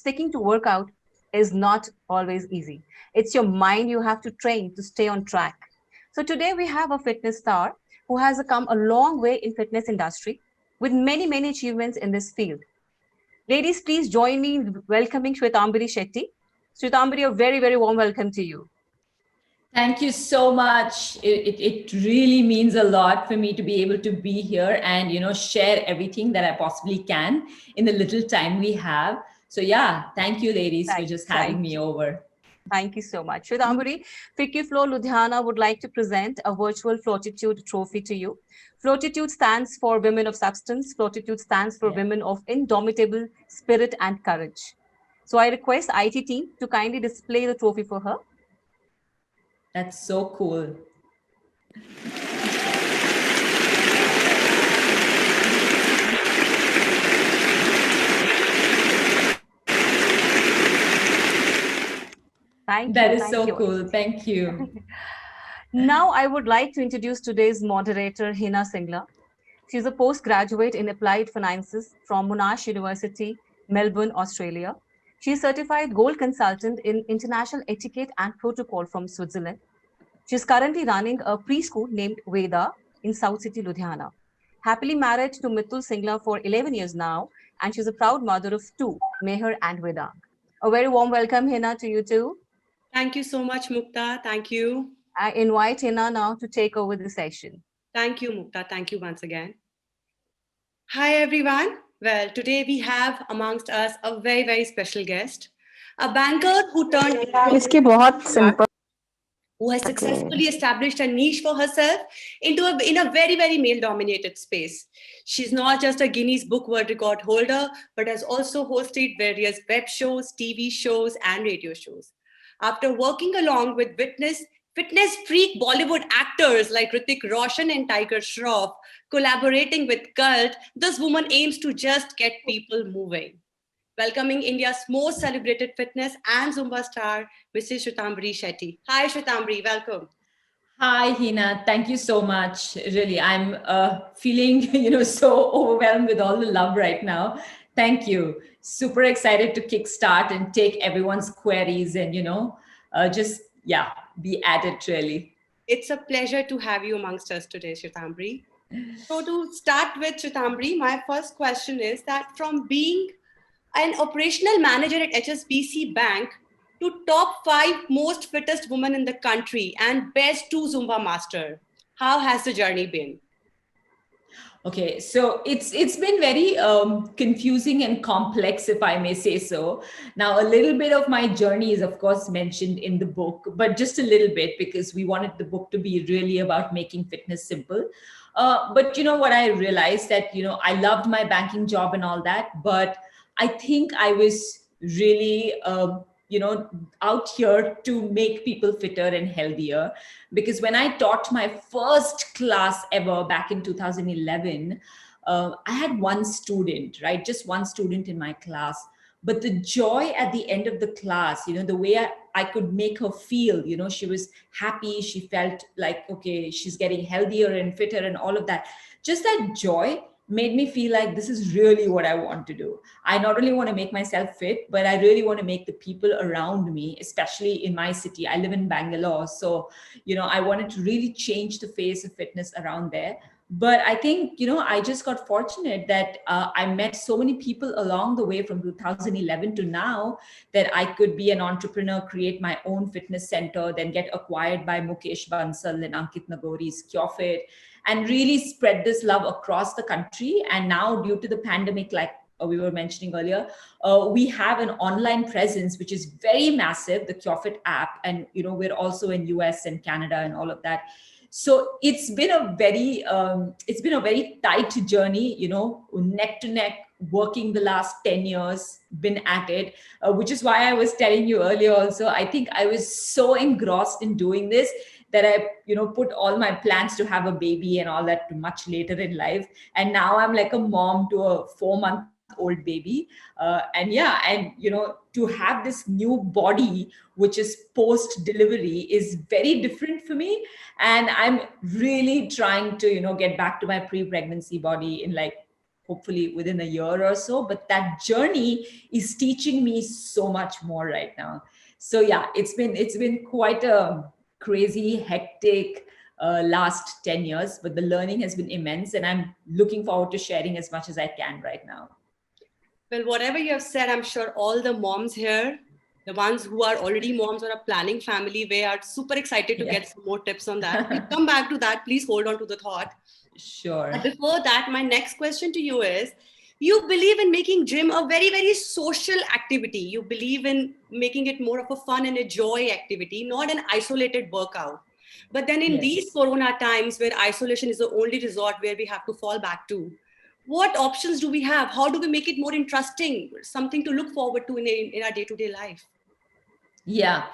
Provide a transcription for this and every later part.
sticking to workout is not always easy. It's your mind you have to train to stay on track. So today we have a fitness star who has come a long way in fitness industry with many achievements in this field. Ladies, please join me in welcoming Shwetambari Shetty. Shwetambari, a very warm welcome to you. Thank you so much. It really means a lot for me to be able to be here and share everything that I possibly can in the little time we have. So yeah, thank you, ladies, for just having Thank me you. over. Thank you so much. Shwetambari, FICCI Floor Ludhiana would like to present a virtual Floatitude trophy to you. Floatitude stands for Women of Substance. Floatitude stands for Yeah, Women of Indomitable Spirit and Courage. So I request IT team to kindly display the trophy for her. that's so cool. Thank That you. is Thank so you, cool. IT Thank you. team. Now I would like to introduce today's moderator, Hina Singla. She's a postgraduate in applied finances from Monash University, Melbourne, Australia. She's certified gold consultant in international etiquette and protocol from Switzerland. She's currently running a preschool named Veda in South City, Ludhiana. Happily married to Mitul Singla for 11 years now, and she's a proud mother of two, Meher and Vedang. A very warm welcome, Hina, to you too. Thank you so much, Mukta. Thank you. I invite Hina now to take over the session. Thank you, Mukta. Thank you once again. Hi, everyone. Well, today we have amongst us a very special guest, a banker who turned इसकी बहुत simple who has successfully established a niche for herself in a very male dominated space. She's not just a Guinness Book World Record holder, but has also hosted various web shows, TV shows, and radio shows. After working along with fitness freak Bollywood actors like Hrithik Roshan and Tiger Shroff, collaborating with Cult, this woman aims to just get people moving. Welcoming India's most celebrated fitness and Zumba star, Mrs. Shwetambari Shetty. Hi, Shwetambari, welcome. Hi, Hina. Thank you so much. Really, I'm feeling, so overwhelmed with all the love right now. Thank you. Super excited to kickstart and take everyone's queries and, yeah, be at it really. It's a pleasure to have you amongst us today, Shwetambari. So to start with, Shwetambari, my first question is that from being an operational manager at HSBC Bank to top 5 most fittest women in the country and best 2 Zumba master, how has the journey been? Okay, so it's been very confusing and complex, if I may say so. Now, a little bit of my journey is, of course, mentioned in the book, but just a little bit because we wanted the book to be really about making fitness simple. But you know what, I realized that I loved my banking job and all that, but I think I was really out here to make people fitter and healthier, because when I taught my first class ever back in 2011, I had one student, right? Just one student in my class. But the joy at the end of the class, the way I could make her feel, she was happy. She felt like, okay, she's getting healthier and fitter and all of that. Just that joy made me feel like this is really what I want to do. I not only want to make myself fit, but I really want to make the people around me, especially in my city. I live in Bangalore. So, I wanted to really change the face of fitness around there. But I think, I just got fortunate that I met so many people along the way from 2011 to now that I could be an entrepreneur, create my own fitness center, then get acquired by Mukesh Bansal and Ankit Nagori's CureFit, and really spread this love across the country. And now, due to the pandemic, like we were mentioning earlier, we have an online presence which is very massive, the CureFit app, and we're also in US and Canada and all of that. So it's been a very tight journey, neck to neck, working the last 10 years, been at it, which is why I was telling you earlier also, I think I was so engrossed in doing this that I, put all my plans to have a baby and all that to much later in life. And now I'm like a mom to a 4-month-old baby. And yeah, and, to have this new body, which is post delivery, is very different for me. And I'm really trying to, get back to my pre-pregnancy body in like hopefully within a year or so. But that journey is teaching me so much more right now. So yeah, it's been quite a crazy, hectic last 10 years, but the learning has been immense, and I'm looking forward to sharing as much as I can right now. Well, whatever you have said, I'm sure all the moms here, the ones who are already moms or are planning family, we are super excited to Yeah. get some more tips on that. We'll come back to that. Please hold on to the thought. Sure. But before that, my next question to you is, you believe in making gym a very, very social activity. You believe in making it more of a fun and a joy activity, not an isolated workout. But then in these Yes. Corona times where isolation is the only resort where we have to fall back to, what options do we have? How do we make it more interesting, something to look forward to in our day-to-day life? Yeah.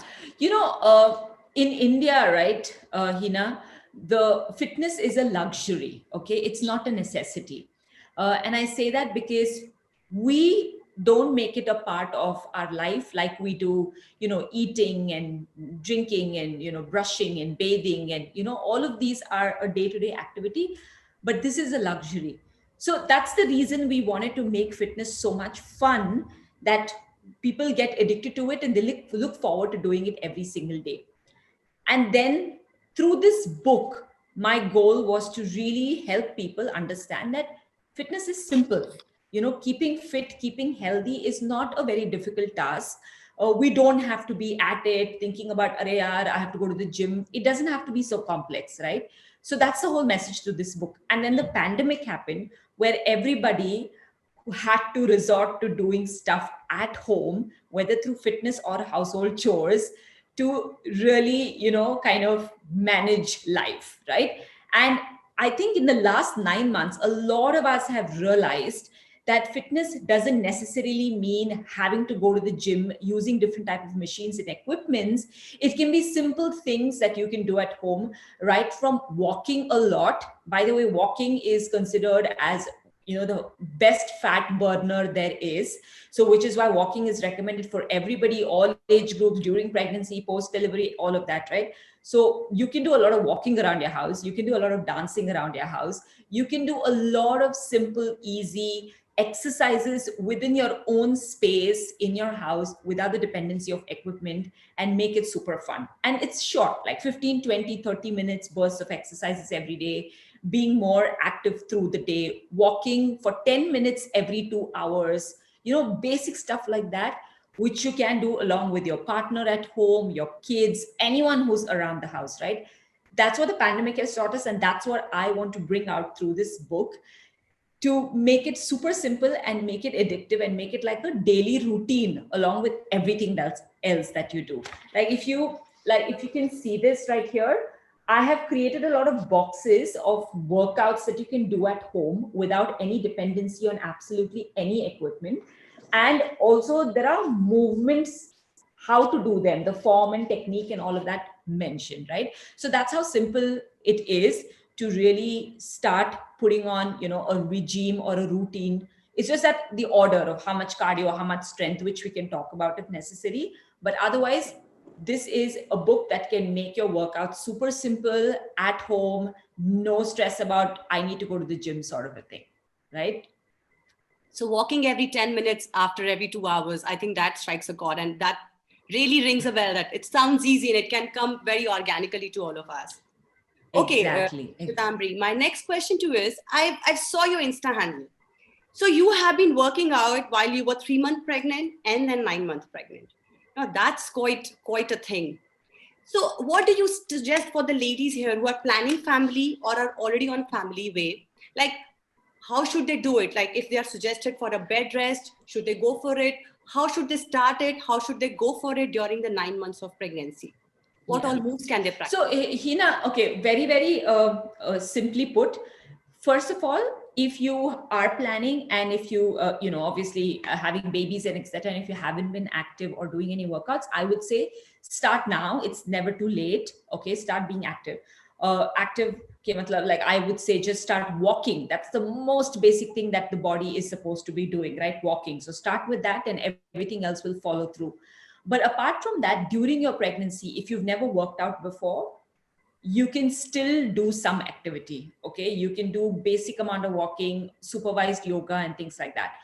In India, right, Hina, the fitness is a luxury. Okay. It's not a necessity. And I say that because we don't make it a part of our life like we do, eating and drinking and, brushing and bathing. And, all of these are a day to day activity, but this is a luxury. So that's the reason we wanted to make fitness so much fun that people get addicted to it and they look forward to doing it every single day. And then through this book, my goal was to really help people understand that fitness is simple. Keeping fit, keeping healthy is not a very difficult task. We don't have to be at it thinking about, Arey yaar, I have to go to the gym. It doesn't have to be so complex, right? So that's the whole message to this book. And then the pandemic happened where everybody who had to resort to doing stuff at home, whether through fitness or household chores, to really, kind of manage life, right? And I think in the last 9 months, a lot of us have realized that fitness doesn't necessarily mean having to go to the gym using different type of machines and equipments. It can be simple things that you can do at home, right from walking a lot. By the way, walking is considered as the best fat burner there is. So which is why walking is recommended for everybody, all age groups, during pregnancy, post delivery, all of that, right? So you can do a lot of walking around your house, you can do a lot of dancing around your house, you can do a lot of simple easy exercises within your own space in your house without the dependency of equipment, and make it super fun. And it's short, like 15, 20, 30 minutes bursts of exercises every day, being more active through the day, walking for 10 minutes every 2 hours, basic stuff like that, which you can do along with your partner at home, your kids, anyone who's around the house, right? That's what the pandemic has taught us. And that's what I want to bring out through this book, to make it super simple and make it addictive and make it like a daily routine along with everything else that you do. If you can see this right here, I have created a lot of boxes of workouts that you can do at home without any dependency on absolutely any equipment. And also there are movements, how to do them, the form and technique and all of that mentioned, right? So that's how simple it is to really start putting on, a regime or a routine. It's just that the order of how much cardio, how much strength, which we can talk about if necessary. But otherwise, this is a book that can make your workout super simple at home, no stress about I need to go to the gym sort of a thing, right? So walking every 10 minutes after every 2 hours, I think that strikes a chord, and that really rings a bell that it sounds easy and it can come very organically to all of us. Okay, Exactly. Pitambre, my next question to you is, I saw your Insta handle. So you have been working out while you were 3 months pregnant and then 9 months pregnant. Now that's quite a thing. So what do you suggest for the ladies here who are planning family or are already on family way? Like, how should they do it? Like, if they are suggested for a bed rest, should they go for it? How should they start it? How should they go for it during the 9 months of pregnancy? What all moves can they practice? So, Hina, okay, very, very simply put, first of all, if you are planning and if you, obviously having babies and etc., and if you haven't been active or doing any workouts, I would say start now. It's never too late. Okay, start being active. Active, like I would say, just start walking. That's the most basic thing that the body is supposed to be doing, right? Walking. So start with that, and everything else will follow through. But apart from that, during your pregnancy, if you've never worked out before, you can still do some activity. Okay, you can do basic amount of walking, supervised yoga, and things like that.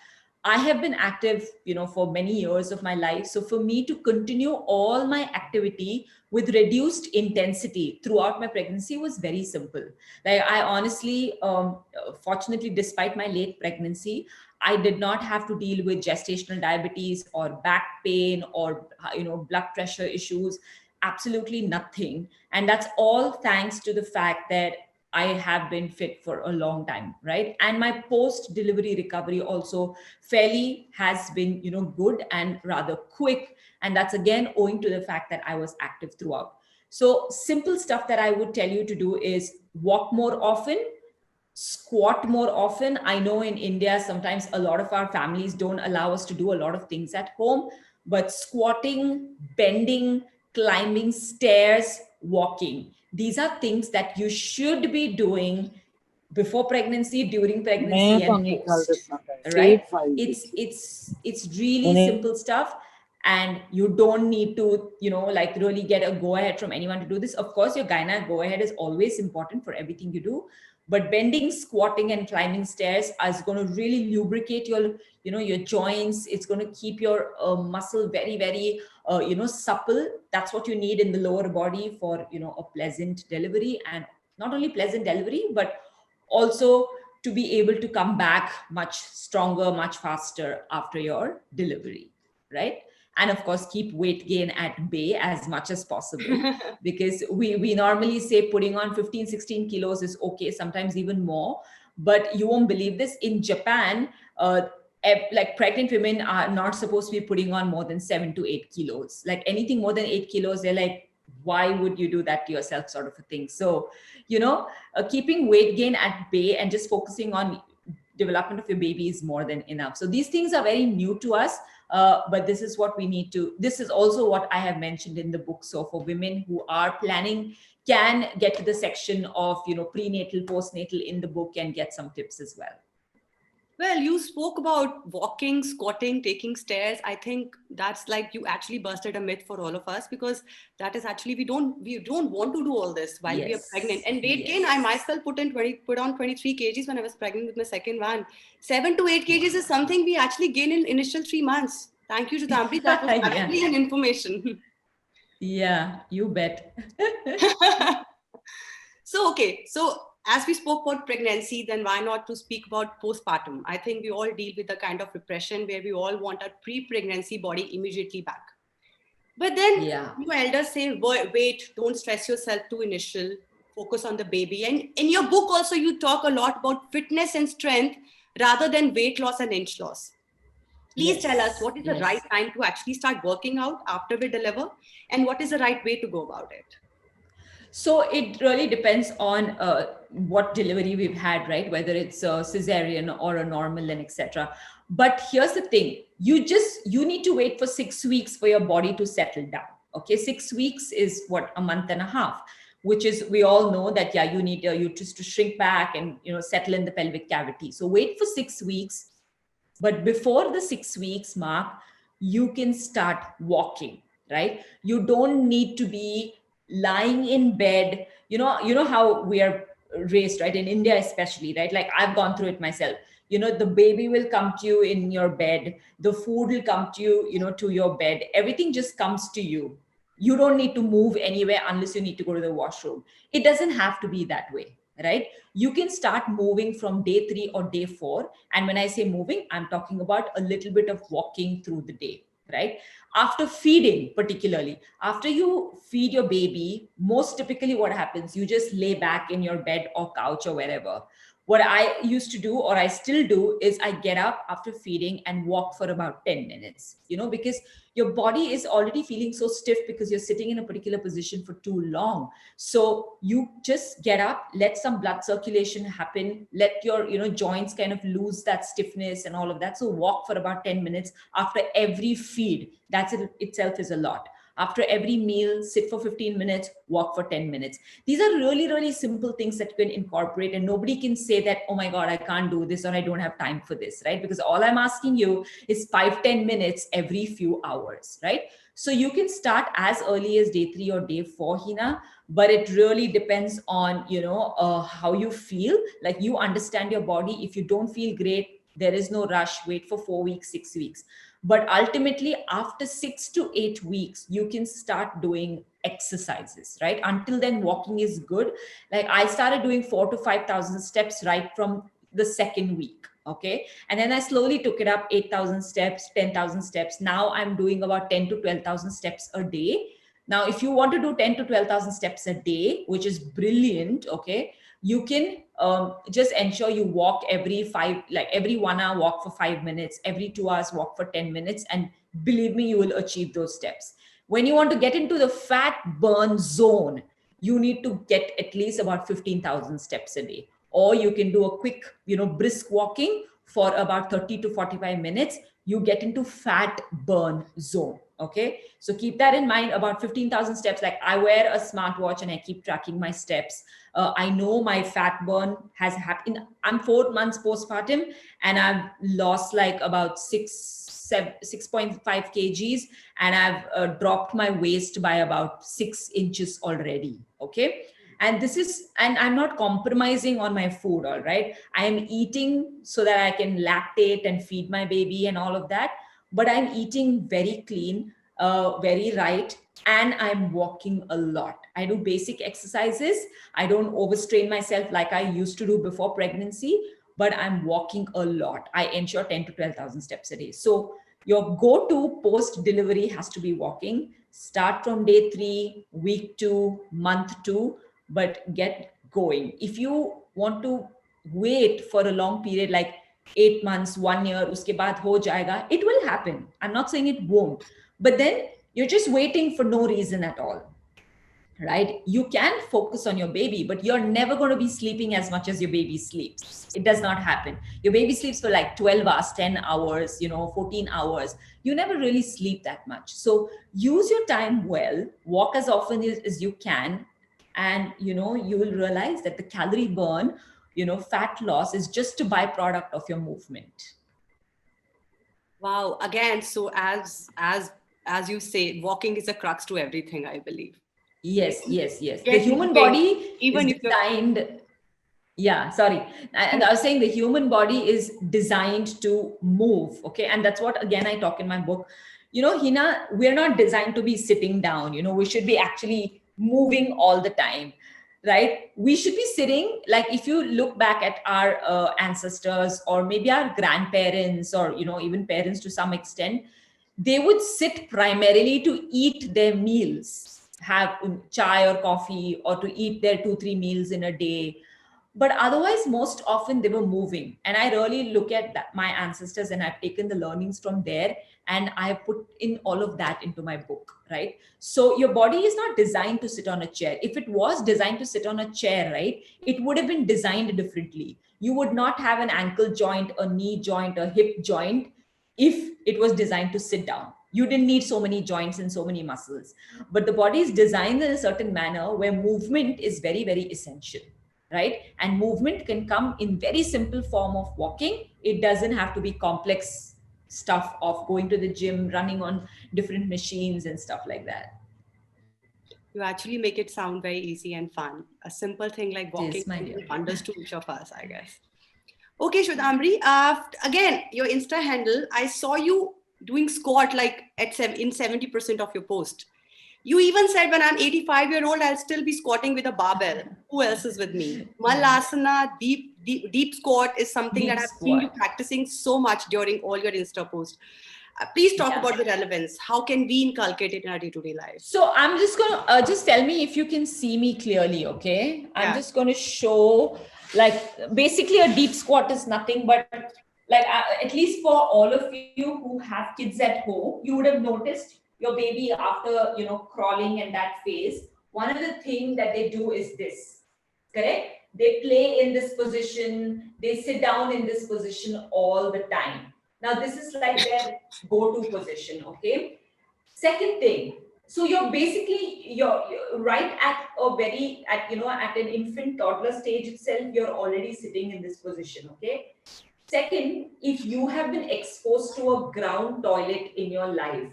I have been active, for many years of my life. So for me to continue all my activity with reduced intensity throughout my pregnancy was very simple. Like, I honestly, fortunately, despite my late pregnancy, I did not have to deal with gestational diabetes or back pain or, blood pressure issues. Absolutely nothing. And that's all thanks to the fact that I have been fit for a long time, right? And my post delivery recovery also fairly has been, good and rather quick. And that's again owing to the fact that I was active throughout. So simple stuff that I would tell you to do is walk more often, squat more often. I know in India, sometimes a lot of our families don't allow us to do a lot of things at home, but squatting, bending, climbing stairs, walking, these are things that you should be doing before pregnancy, during pregnancy, and post. Right? It's really simple stuff, and you don't need to, like, really get a go ahead from anyone to do this. Of course, your gynae go ahead is always important for everything you do, but bending, squatting, and climbing stairs is going to really lubricate your, your joints. It's going to keep your muscle very, very supple. That's what you need in the lower body for, a pleasant delivery, and not only pleasant delivery, but also to be able to come back much stronger, much faster after your delivery, right? And of course, keep weight gain at bay as much as possible, because we normally say putting on 15, 16 kilos is okay, sometimes even more. But you won't believe this. In Japan, like, pregnant women are not supposed to be putting on more than 7 to 8 kilos. Like, anything more than 8 kilos, they're like, why would you do that to yourself, sort of a thing. So, keeping weight gain at bay and just focusing on development of your baby is more than enough. So these things are very new to us, but this is what we need to, this is also what I have mentioned in the book. So for women who are planning, can get to the section of, prenatal, postnatal in the book and get some tips as well. Well, you spoke about walking, squatting, taking stairs. I think that's like you actually busted a myth for all of us, because that is actually we don't want to do all this while we are pregnant. And weight gain, I myself put on 23 kgs when I was pregnant with my second one. 7 to 8 kgs is something we actually gain in initial 3 months. Thank you, Judambri. That was actually an information. Yeah, you bet. So, okay. So as we spoke about pregnancy, then why not to speak about postpartum? I think we all deal with a kind of repression where we all want our pre-pregnancy body immediately back. But then you elders say, wait, don't stress yourself too initial, focus on the baby. And in your book also, you talk a lot about fitness and strength rather than weight loss and inch loss. Please tell us, what is the right time to actually start working out after we deliver, and what is the right way to go about it? So it really depends on what delivery we've had, right? Whether it's a cesarean or a normal, and etc. But here's the thing: you need to wait for 6 weeks for your body to settle down. Okay, 6 weeks is what, a month and a half, which is, we all know that you need your uterus to shrink back and settle in the pelvic cavity. So wait for 6 weeks, but before the 6 weeks mark, you can start walking, right? You don't need to be lying in bed. You know how we are raised, right? In India especially, right? Like, I've gone through it myself. The baby will come to you in your bed, the food will come to you, to your bed, everything just comes to you. You don't need to move anywhere unless you need to go to the washroom. It doesn't have to be that way, right? You can start moving from day 3 or day 4. And when I say moving, I'm talking about a little bit of walking through the day, right? After feeding, particularly after you feed your baby, most typically what happens, you just lay back in your bed or couch or wherever. What I used to do, or I still do, is I get up after feeding and walk for about 10 minutes, because your body is already feeling so stiff because you're sitting in a particular position for too long. So you just get up, let some blood circulation happen, let your, joints kind of lose that stiffness and all of that. So walk for about 10 minutes after every feed. That's it itself is a lot. After every meal, sit for 15 minutes, walk for 10 minutes. These are really, really simple things that you can incorporate, and nobody can say that, oh my God, I can't do this or I don't have time for this, right? Because all I'm asking you is 5-10 minutes every few hours, right? So you can start as early as day 3 or day 4, Hina, but it really depends on, how you feel. Like, you understand your body. If you don't feel great, there is no rush. Wait for 4 weeks, 6 weeks. But ultimately, after 6 to 8 weeks, you can start doing exercises, right? Until then, walking is good. Like, I started doing 4 to 5,000 steps right from the second week. Okay. And then I slowly took it up 8,000 steps, 10,000 steps. Now I'm doing about 10 to 12,000 steps a day. Now, if you want to do 10 to 12,000 steps a day, which is brilliant, okay, you can just ensure you walk every 1 hour, walk for 5 minutes, every 2 hours, walk for 10 minutes. And believe me, you will achieve those steps. When you want to get into the fat burn zone, you need to get at least about 15,000 steps a day. Or you can do a quick, brisk walking for about 30 to 45 minutes. You get into fat burn zone. Okay. So keep that in mind, about 15,000 steps. Like, I wear a smartwatch and I keep tracking my steps. I know my fat burn has happened. I'm 4 months postpartum and I've lost like about 6.5 kgs, and I've dropped my waist by about 6 inches already. Okay. And I'm not compromising on my food. All right. I am eating so that I can lactate and feed my baby and all of that. But I'm eating very clean, very right. And I'm walking a lot. I do basic exercises. I don't overstrain myself like I used to do before pregnancy, but I'm walking a lot. I ensure 10 to 12,000 steps a day. So your go-to post-delivery has to be walking. Start from day 3, week 2, month 2, but get going. If you want to wait for a long period, like 8 months, 1 year, uske baad ho jayega, it will happen. I'm not saying it won't, but then you're just waiting for no reason at all, right? You can focus on your baby, but you're never going to be sleeping as much as your baby sleeps. It does not happen. Your baby sleeps for like 12 hours, 10 hours, 14 hours. You never really sleep that much. So use your time well, walk as often as you can. And, you will realize that the calorie burn, fat loss is just a byproduct of your movement. Wow. Again, so as you say, walking is a crux to everything, I believe. Yes. The human body even is designed. Yeah, sorry. And I was saying the human body is designed to move. Okay. And that's what, again, I talk in my book. Hina, we're not designed to be sitting down. We should be actually moving all the time, right? We should be sitting, like, if you look back at our ancestors, or maybe our grandparents, or, even parents to some extent, they would sit primarily to eat their meals, have chai or coffee, or to eat their 2-3 meals in a day. But otherwise, most often they were moving. And I really look at my ancestors, and I've taken the learnings from there, and I have put in all of that into my book, right? So your body is not designed to sit on a chair. If it was designed to sit on a chair, right, it would have been designed differently. You would not have an ankle joint, a knee joint, a hip joint if it was designed to sit down. You didn't need so many joints and so many muscles. But the body is designed in a certain manner where movement is very, very essential, right? And movement can come in very simple form of walking. It doesn't have to be complex stuff of going to the gym, running on different machines and stuff like that. You actually make it sound very easy and fun. A simple thing like walking wonders to each of us, I guess. Okay, Shwetambari, again, your Insta handle, I saw you doing squat like in 70% of your post. You even said, when I'm 85-year-old, I'll still be squatting with a barbell. Who else is with me? Malasana, deep squat is something that I've seen you practicing so much during all your Insta posts. Please talk about the relevance. How can we inculcate it in our day-to-day life? So I'm just going to just tell me if you can see me clearly, okay? I'm just going to show, like, basically a deep squat is nothing but, like, at least for all of you who have kids at home, you would have noticed your baby after, crawling and that phase. One of the things that they do is this, correct? They play in this position, they sit down in this position all the time. Now, this is like their go-to position, okay? Second thing, So you're right at at an infant toddler stage itself, you're already sitting in this position. Okay. Second, if you have been exposed to a ground toilet in your life,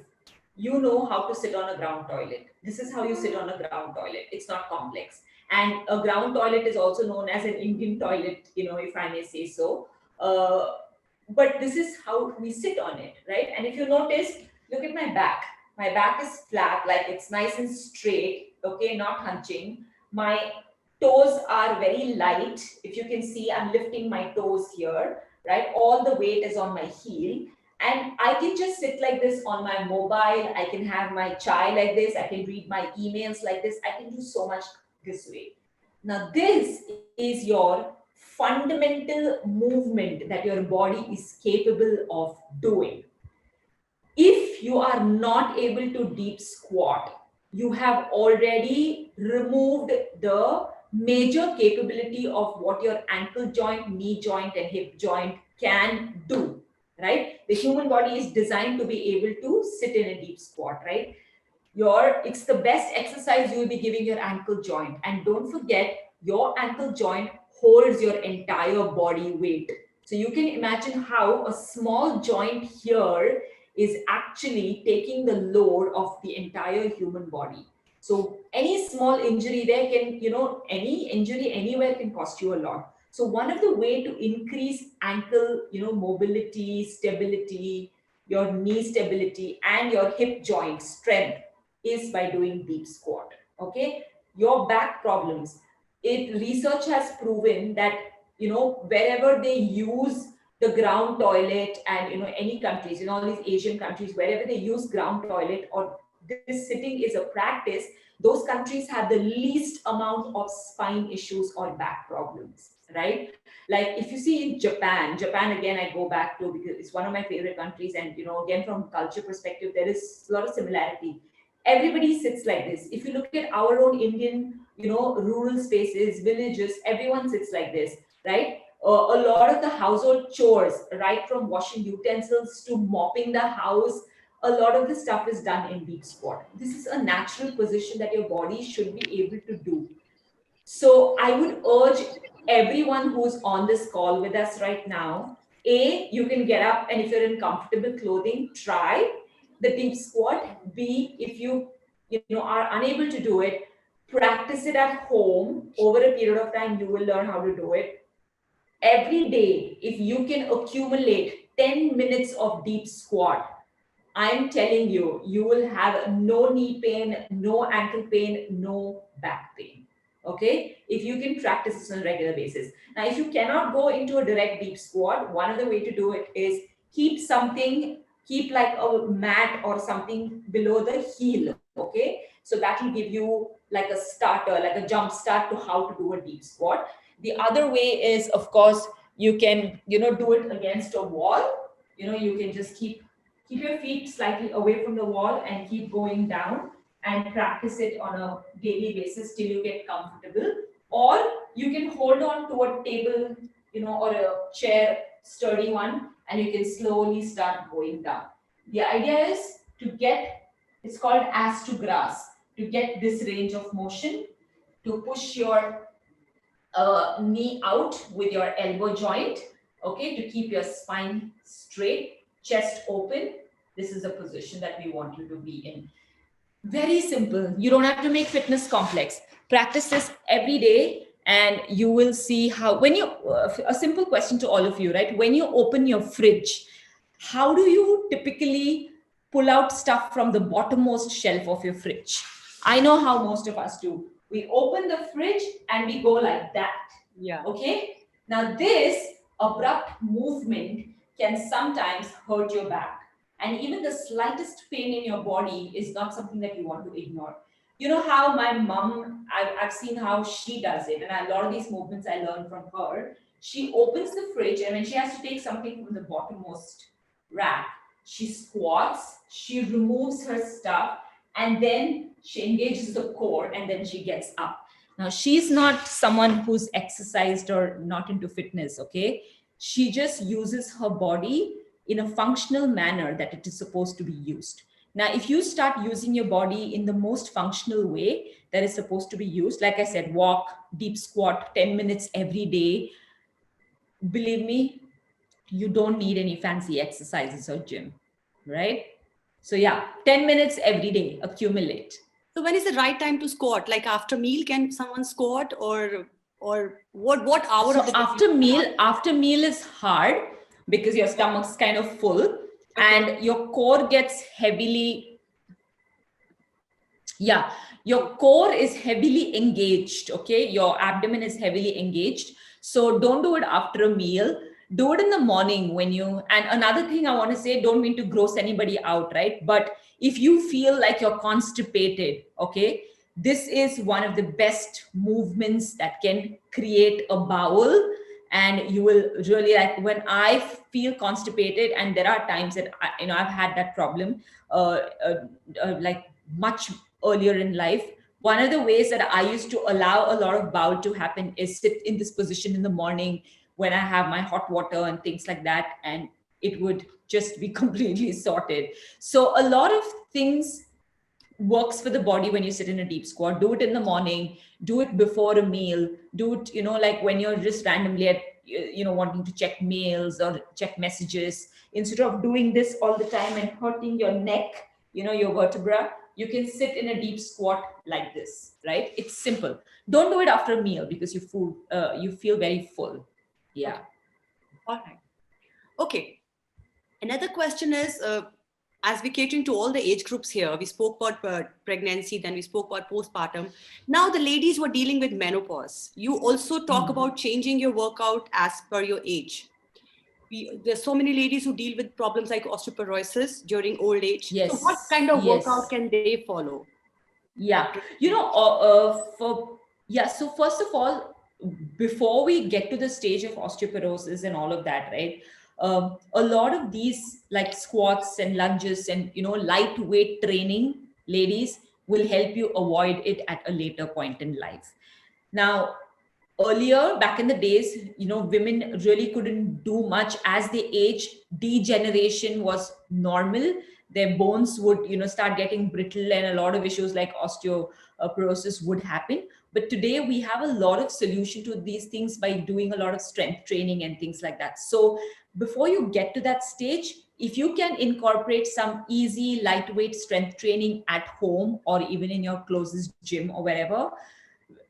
you know how to sit on a ground toilet. This is how you sit on a ground toilet. It's not complex. And a ground toilet is also known as an Indian toilet, if I may say so. Uh, but this is how we sit on it, right? And if you notice, look at my back. My back is flat, like it's nice and straight, okay, not hunching. My toes are very light. If you can see, I'm lifting my toes here, right? All the weight is on my heel. And I can just sit like this on my mobile. I can have my chai like this. I can read my emails like this. I can do so much this way. Now, this is your fundamental movement that your body is capable of doing. If you are not able to deep squat, you have already removed the major capability of what your ankle joint, knee joint, and hip joint can do, right? The human body is designed to be able to sit in a deep squat, right? It's the best exercise you will be giving your ankle joint. And don't forget, your ankle joint holds your entire body weight. So you can imagine how a small joint here is actually taking the load of the entire human body. So any small injury there can, any injury anywhere can cost you a lot. So one of the way to increase ankle, mobility, stability, your knee stability, and your hip joint strength is by doing deep squat. Okay, your back problems. Research has proven that wherever they use the ground toilet, and any countries, in all these Asian countries, wherever they use ground toilet or this sitting is a practice, those countries have the least amount of spine issues or back problems, right? Like if you see in Japan again, I go back to because it's one of my favorite countries, and again from culture perspective, there is a lot of similarity. Everybody sits like this. If you look at our own Indian, rural spaces, villages, everyone sits like this, right? A lot of the household chores, right from washing utensils to mopping the house, a lot of the stuff is done in deep squat. This is a natural position that your body should be able to do. So I would urge everyone who's on this call with us right now, you can get up, and if you're in comfortable clothing, try the deep squat. B, if you are unable to do it, practice it at home. Over a period of time, you will learn how to do it. Every day, if you can accumulate 10 minutes of deep squat, I'm telling you, you will have no knee pain, no ankle pain, no back pain. Okay, if you can practice this on a regular basis. Now, if you cannot go into a direct deep squat, one of the way to do it is keep like a mat or something below the heel. Okay, so that will give you like a starter, like a jump start to how to do a deep squat. The other way is, of course, you can do it against a wall. You can just keep your feet slightly away from the wall and keep going down and practice it on a daily basis till you get comfortable. Or you can hold on to a table, or a chair, sturdy one, and you can slowly start going down. The idea is it's called as to grass, to get this range of motion, to push your knee out with your elbow joint, okay, to keep your spine straight, chest open. This is the position that we want you to be in. Very simple. You don't have to make fitness complex. Practice this every day, and you will see how, a simple question to all of you, right? When you open your fridge, how do you typically pull out stuff from the bottommost shelf of your fridge? I know how most of us do. We open the fridge and we go like that. Yeah. Okay. Now, this abrupt movement can sometimes hurt your back. And even the slightest pain in your body is not something that you want to ignore. You know how my mom, I've seen how she does it. And a lot of these movements I learned from her. She opens the fridge, and when she has to take something from the bottommost rack, she squats, she removes her stuff, and then she engages the core, and then she gets up. Now, she's not someone who's exercised or not into fitness, okay? She just uses her body in a functional manner that it is supposed to be used. Now, if you start using your body in the most functional way that is supposed to be used, like I said, walk, deep squat, 10 minutes every day, believe me, you don't need any fancy exercises or gym, right? So yeah, 10 minutes every day, accumulate. So when is the right time to squat? Like after meal, can someone squat, or what hour So of the day? after meal is hard because your stomach's kind of full and your core gets heavily, yeah, your core is heavily engaged, okay? Your abdomen is heavily engaged. So don't do it after a meal. Do it in the morning when you, and another thing I want to say, don't mean to gross anybody out, right? But if you feel like you're constipated, okay, this is one of the best movements that can create a bowel. And you will really, like, when I feel constipated, and there are times that I've had that problem, like much earlier in life, one of the ways that I used to allow a lot of bowel to happen is sit in this position in the morning when I have my hot water and things like that, and it would just be completely sorted. So a lot of things works for the body when you sit in a deep squat. Do it in the morning, do it before a meal, do it, like when you're just randomly at, wanting to check mails or check messages. Instead of doing this all the time and hurting your neck, your vertebra, you can sit in a deep squat like this, right? It's simple. Don't do it after a meal because you feel very full. Yeah. All right. Okay. Another question is, as we're catering to all the age groups here, we spoke about pregnancy, then we spoke about postpartum. Now the ladies who are dealing with menopause, you also talk about changing your workout as per your age. There's so many ladies who deal with problems like osteoporosis during old age. Yes. So what kind of Yes. workout can they follow? Yeah. So first of all, before we get to the stage of osteoporosis and all of that, right? A lot of these like squats and lunges and lightweight training, ladies, will help you avoid it at a later point in life. Now, earlier back in the days, women really couldn't do much as they age. Degeneration was normal. Their bones would start getting brittle, and a lot of issues like osteoporosis would happen. But today we have a lot of solution to these things by doing a lot of strength training and things like that. So before you get to that stage, if you can incorporate some easy lightweight strength training at home or even in your closest gym or wherever,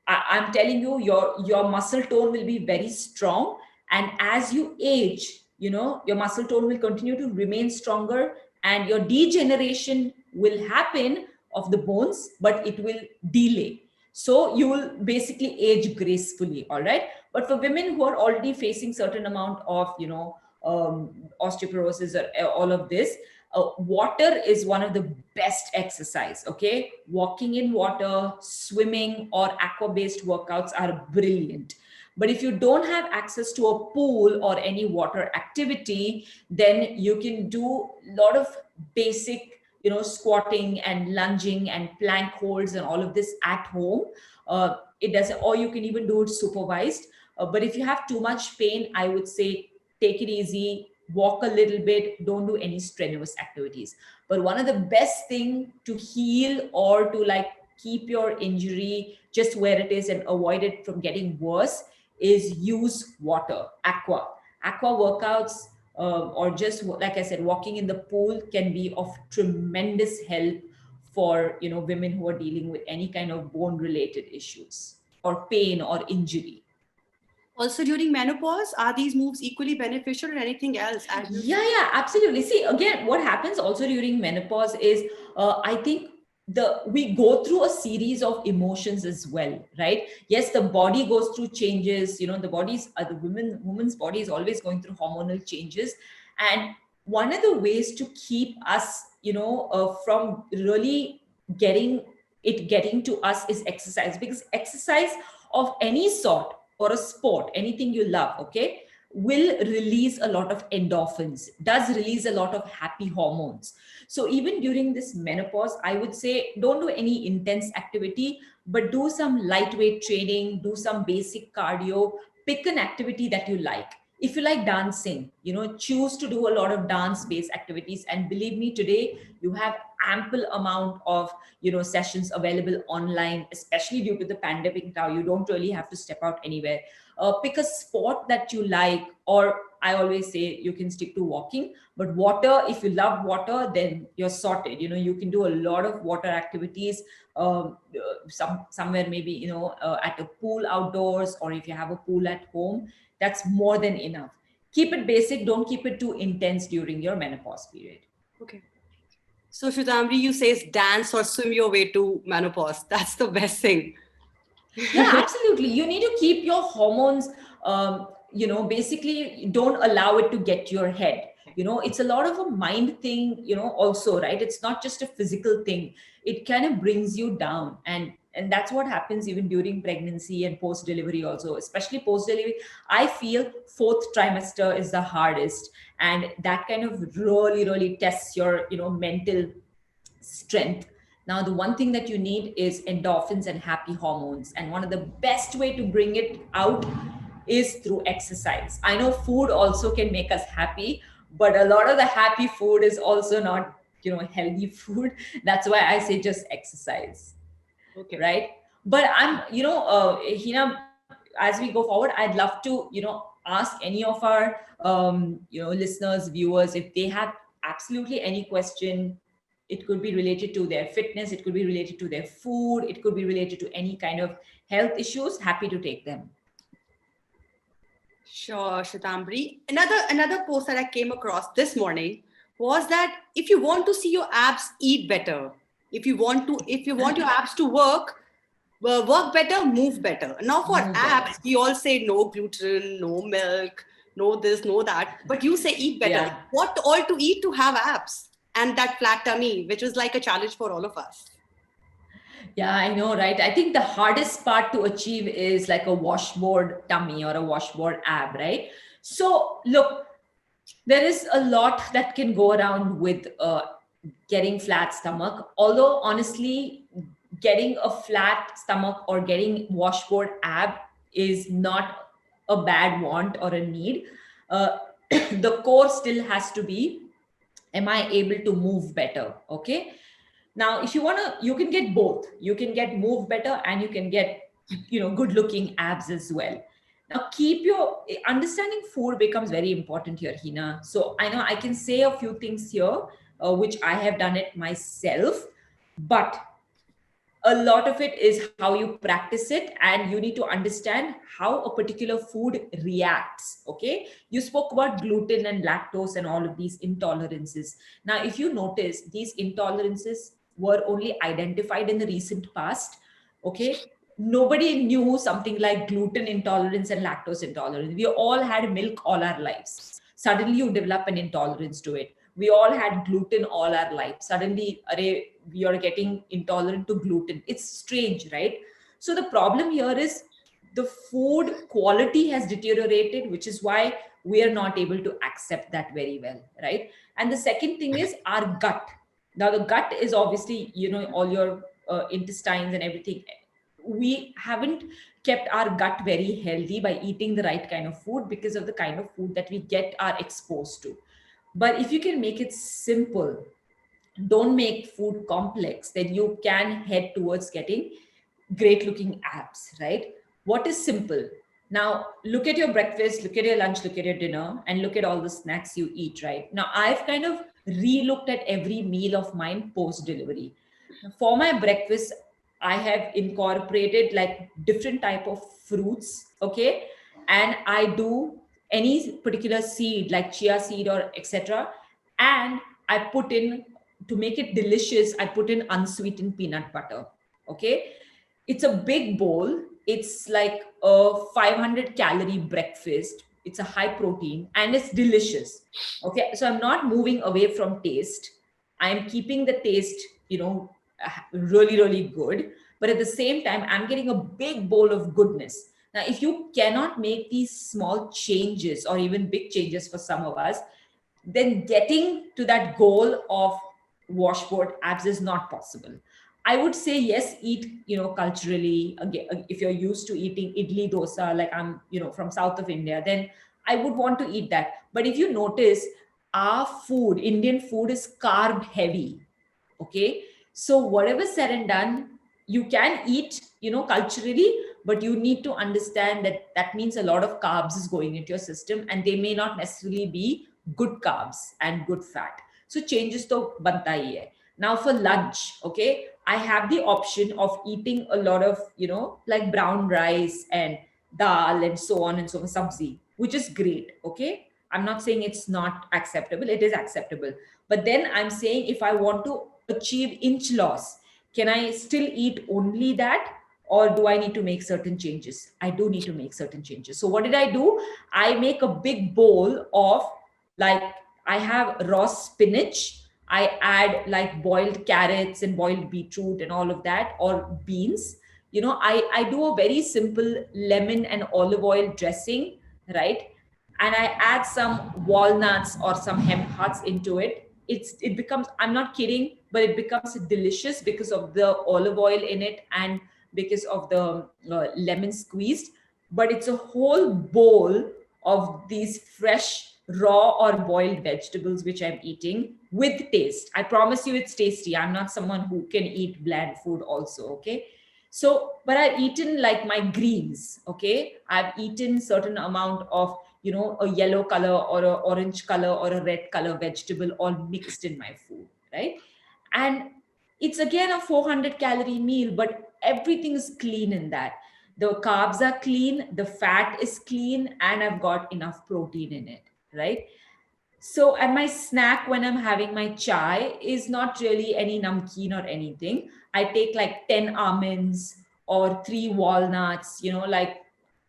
I'm telling you, your muscle tone will be very strong. And as you age, your muscle tone will continue to remain stronger, and your degeneration will happen of the bones, but it will delay. So you will basically age gracefully, all right? But for women who are already facing certain amount of, osteoporosis or all of this, water is one of the best exercise. Okay, walking in water, swimming, or aqua based workouts are brilliant. But if you don't have access to a pool or any water activity, then you can do a lot of basic squatting and lunging and plank holds and all of this at home. It does, or you can even do it supervised. But if you have too much pain, I would say take it easy, walk a little bit, don't do any strenuous activities. But one of the best thing to heal or to like keep your injury just where it is and avoid it from getting worse is use water. Aqua workouts, or just like I said, walking in the pool can be of tremendous help for women who are dealing with any kind of bone related issues or pain or injury. Also during menopause, are these moves equally beneficial or anything else? Yeah, absolutely. See, again, what happens also during menopause is, I think we go through a series of emotions as well, right? Yes, the body goes through changes. The woman's body is always going through hormonal changes, and one of the ways to keep us, from really getting to us is exercise, because exercise of any sort or a sport, anything you love, okay, will release a lot of endorphins, does release a lot of happy hormones. So even during this menopause, I would say don't do any intense activity, but do some lightweight training, do some basic cardio, pick an activity that you like. If you like dancing, choose to do a lot of dance based activities. And believe me, today you have ample amount of sessions available online, especially due to the pandemic. Now you don't really have to step out anywhere. Pick a sport that you like, or I always say you can stick to walking. But water, if you love water, then you're sorted. You can do a lot of water activities, somewhere maybe at a pool outdoors, or if you have a pool at home, that's more than enough. Keep it basic, don't keep it too intense during your menopause period. Okay. So Shwetambre, you says dance or swim your way to menopause. That's the best thing. Yeah, absolutely. You need to keep your hormones, basically don't allow it to get to your head. It's a lot of a mind thing, also, right? It's not just a physical thing. It kind of brings you down. And that's what happens even during pregnancy and post delivery also, especially post delivery. I feel fourth trimester is the hardest. And that kind of really, really tests your, mental strength. Now, the one thing that you need is endorphins and happy hormones. And one of the best way to bring it out is through exercise. I know food also can make us happy, but a lot of the happy food is also not, healthy food. That's why I say just exercise. Okay. Right. But Hina, as we go forward, I'd love to, ask any of our, listeners, viewers, if they have absolutely any question. It could be related to their fitness, it could be related to their food, it could be related to any kind of health issues. Happy to take them. Sure, Shwetambre. Another post that I came across this morning was that if you want to see your abs, eat better. If you want your abs to work better, move better. Now for Move abs, better. we all say no gluten, no milk, no this, no that. But you say eat better. Yeah. What all to eat to have abs and that flat tummy, which was like a challenge for all of us. Yeah, I know, right? I think the hardest part to achieve is like a washboard tummy or a washboard ab, right? So look, there is a lot that can go around with getting flat stomach. Although honestly, getting a flat stomach or getting washboard ab is not a bad want or a need. The core still has to be, am I able to move better? Okay. Now, if you want to, you can get both. You can get move better and you can get, good looking abs as well. Now, keep your understanding food becomes very important here, Hina. So I know I can say a few things here, which I have done it myself, but a lot of it is how you practice it, and you need to understand how a particular food reacts. Okay, you spoke about gluten and lactose and all of these intolerances. Now, if you notice, these intolerances were only identified in the recent past. Okay, nobody knew something like gluten intolerance and lactose intolerance. We all had milk all our lives. Suddenly you develop an intolerance to it. We all had gluten all our life. Suddenly, we are getting intolerant to gluten. It's strange, right? So the problem here is the food quality has deteriorated, which is why we are not able to accept that very well, right? And the second thing is our gut. Now, the gut is obviously, all your intestines and everything. We haven't kept our gut very healthy by eating the right kind of food because of the kind of food that we get are exposed to. But if you can make it simple, don't make food complex, then you can head towards getting great looking abs, right? What is simple? Now, look at your breakfast, look at your lunch, look at your dinner, and look at all the snacks you eat, right? Now, I've kind of re-looked at every meal of mine post delivery. For my breakfast, I have incorporated like different type of fruits, okay? And I do any particular seed like chia seed or etc. And I put in, to make it delicious, I put in unsweetened peanut butter. Okay. It's a big bowl. It's like a 500 calorie breakfast. It's a high protein and it's delicious. Okay. So I'm not moving away from taste. I'm keeping the taste, really, really good. But at the same time, I'm getting a big bowl of goodness. Now, if you cannot make these small changes or even big changes for some of us, then getting to that goal of washboard abs is not possible. I would say yes, eat, culturally. Again, if you're used to eating idli dosa, like I'm, from south of India, then I would want to eat that. But if you notice, our food, Indian food, is carb heavy. Okay. So whatever said and done, you can eat, culturally, but you need to understand that that means a lot of carbs is going into your system, and they may not necessarily be good carbs and good fat. So changes to banta hi hai. Now for lunch, okay, I have the option of eating a lot of, like brown rice and dal and so on and so on, sabzi, which is great. Okay. I'm not saying it's not acceptable. It is acceptable. But then I'm saying, if I want to achieve inch loss, can I still eat only that? Or do I need to make certain changes? I do need to make certain changes. So what did I do? I make a big bowl of, like, I have raw spinach. I add like boiled carrots and boiled beetroot and all of that, or beans. I do a very simple lemon and olive oil dressing, right? And I add some walnuts or some hemp hearts into it. It becomes, I'm not kidding, but it becomes delicious because of the olive oil in it and because of the lemon squeezed. But it's a whole bowl of these fresh raw or boiled vegetables which I'm eating with taste. I promise you it's tasty. I'm not someone who can eat bland food also. Okay. So, but I've eaten like my greens. Okay. I've eaten certain amount of, a yellow color or a orange color or a red color vegetable all mixed in my food, right? And it's again a 400 calorie meal, but everything is clean in that. The carbs are clean, the fat is clean, and I've got enough protein in it, right? So, and my snack when I'm having my chai is not really any namkeen or anything. I take like 10 almonds or 3 walnuts, like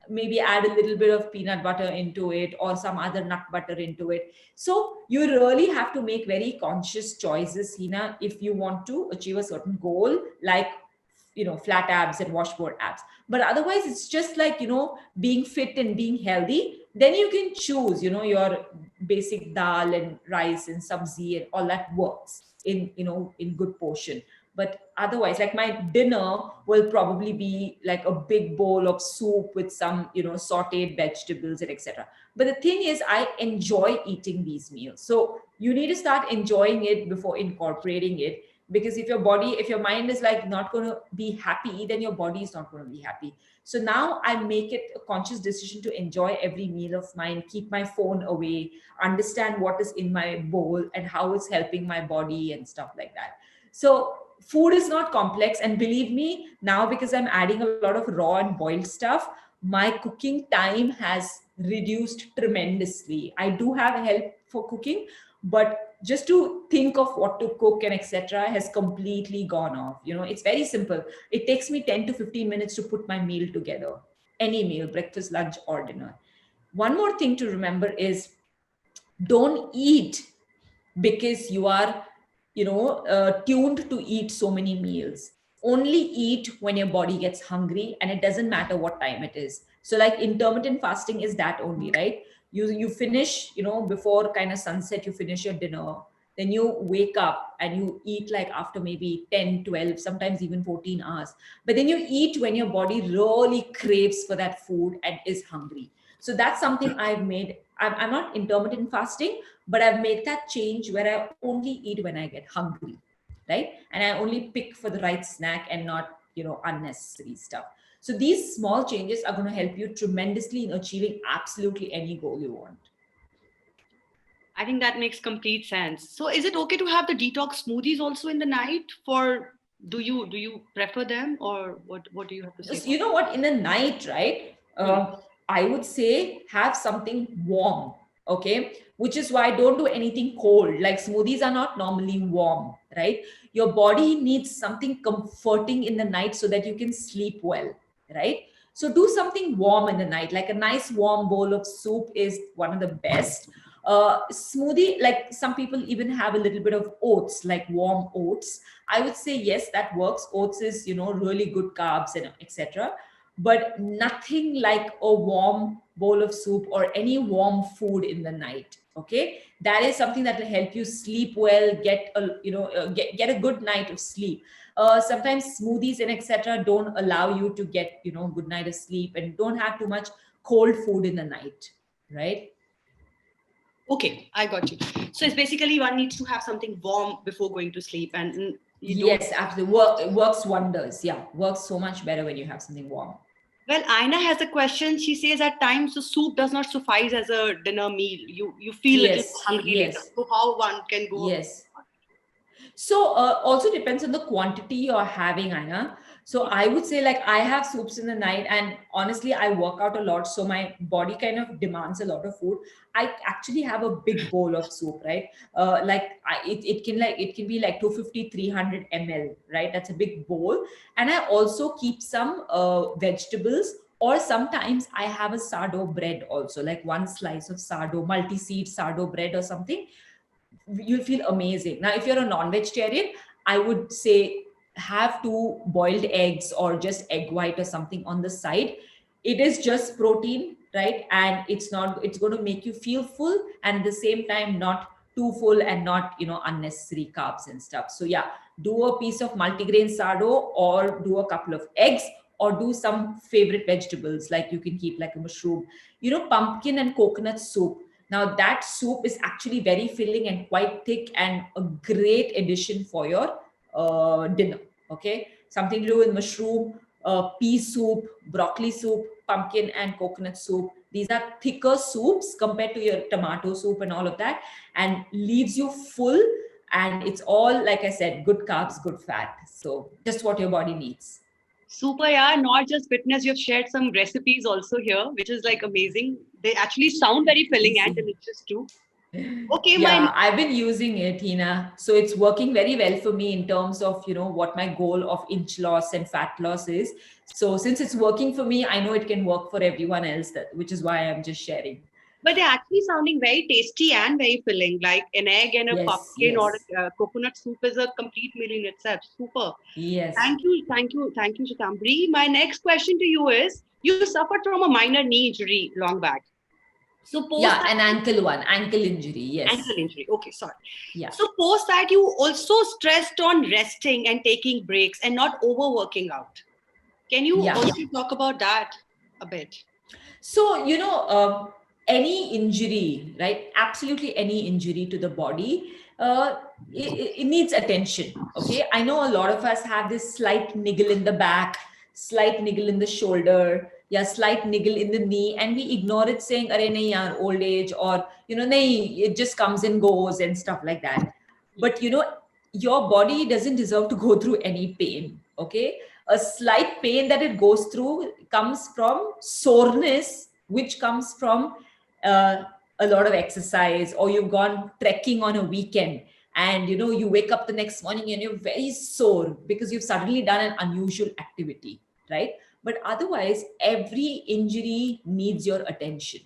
maybe add a little bit of peanut butter into it or some other nut butter into it. So you really have to make very conscious choices, Hina, if you want to achieve a certain goal, like, flat abs and washboard abs. But otherwise, it's just like, being fit and being healthy. Then you can choose, your basic dal and rice and sabzi and all that works in good portion. But otherwise, like my dinner will probably be like a big bowl of soup with some, sauteed vegetables and etc. But the thing is, I enjoy eating these meals. So you need to start enjoying it before incorporating it. Because if your mind is like not going to be happy, then your body is not going to be happy. So now I make it a conscious decision to enjoy every meal of mine, keep my phone away, understand what is in my bowl and how it's helping my body and stuff like that. So food is not complex. And believe me, now because I'm adding a lot of raw and boiled stuff, my cooking time has reduced tremendously. I do have help for cooking, but just to think of what to cook and etc. has completely gone off. It's very simple. It takes me 10 to 15 minutes to put my meal together, any meal, breakfast, lunch, or dinner. One more thing to remember is, don't eat because you are tuned to eat so many meals. Only eat when your body gets hungry, and it doesn't matter what time it is. So like intermittent fasting is that only, right? You finish, before kind of sunset, you finish your dinner, then you wake up and you eat like after maybe 10, 12, sometimes even 14 hours. But then you eat when your body really craves for that food and is hungry. So that's something I've made. I'm not intermittent fasting, but I've made that change where I only eat when I get hungry, right? And I only pick for the right snack and not, unnecessary stuff. So these small changes are going to help you tremendously in achieving absolutely any goal you want. I think that makes complete sense. So is it okay to have the detox smoothies also in the night? Do you prefer them, or what do you have to say? You know what, in the night, right? I would say have something warm, okay? Which is why don't do anything cold. Like smoothies are not normally warm, right? Your body needs something comforting in the night so that you can sleep well, right? So do something warm in the night, like a nice warm bowl of soup is one of the best. Smoothie, like some people even have a little bit of oats, like warm oats. I would say yes, that works. Oats is, really good carbs and etc. But nothing like a warm bowl of soup or any warm food in the night. Okay, that is something that will help you sleep well, get get a good night of sleep. Sometimes smoothies and etc. don't allow you to get good night of sleep, and don't have too much cold food in the night. right? Okay, I got you. So it's basically one needs to have something warm before going to sleep, and you don't. Yes, absolutely. It works wonders. Yeah, works so much better when you have something warm. Well, Aina has a question. She says at times the soup does not suffice as a dinner meal. You feel a little Yes, hungry later. yes, So how one can go? yes. So also depends on the quantity you're having, Aina. So I would say like I have soups in the night, and honestly, I work out a lot, so my body kind of demands a lot of food. I actually have a big bowl of soup, right? It can be like 250, 300 ml, right? That's a big bowl, and I also keep some vegetables. Or sometimes I have a sourdough bread also, like one slice of sourdough, multi-seed sourdough bread or something. You'll feel amazing. Now, if you're a non-vegetarian, I would say have two boiled eggs or just egg white or something on the side. It is just protein, right? And it's going to make you feel full, and at the same time not too full and not, unnecessary carbs and stuff. So yeah, do a piece of multigrain sourdough, or do a couple of eggs, or do some favorite vegetables, like you can keep like a mushroom, pumpkin and coconut soup. Now, that soup is actually very filling and quite thick, and a great addition for your dinner. Okay, something to do with mushroom, pea soup, broccoli soup, pumpkin and coconut soup. These are thicker soups compared to your tomato soup and all of that, and leaves you full. And it's all, like I said, good carbs, good fat. So just what your body needs. Super, yeah. Not just fitness. You've shared some recipes also here, which is like amazing. They actually sound very filling and Easy. delicious too. Okay, my Yeah, I've been using it, Hina. So it's working very well for me in terms of, what my goal of inch loss and fat loss is. So since it's working for me, I know it can work for everyone else, which is why I'm just sharing. but they're actually sounding very tasty and very filling. Like an egg and a Yes, pumpkin or yes, a coconut soup is a complete meal in itself. Super. yes. Thank you, Shikambri. My next question to you is: you suffered from a minor knee injury long back. So post Yeah, that an ankle injury. ankle Yes. injury. Okay, sorry. Yeah. So post that you also stressed on resting and taking breaks and not overworking out. Can you Yeah. also talk about that a bit? So, any injury, right? Absolutely any injury to the body, it needs attention. Okay. I know a lot of us have this slight niggle in the back, slight niggle in the shoulder, yeah, slight niggle in the knee, and we ignore it saying, Arey nahi yaar, old age, or, nahi, it just comes and goes and stuff like that. But, your body doesn't deserve to go through any pain. Okay, a slight pain that it goes through comes from soreness, which comes from uh, a lot of exercise, or you've gone trekking on a weekend, and you wake up the next morning and you're very sore because you've suddenly done an unusual activity, right? But otherwise, every injury needs your attention.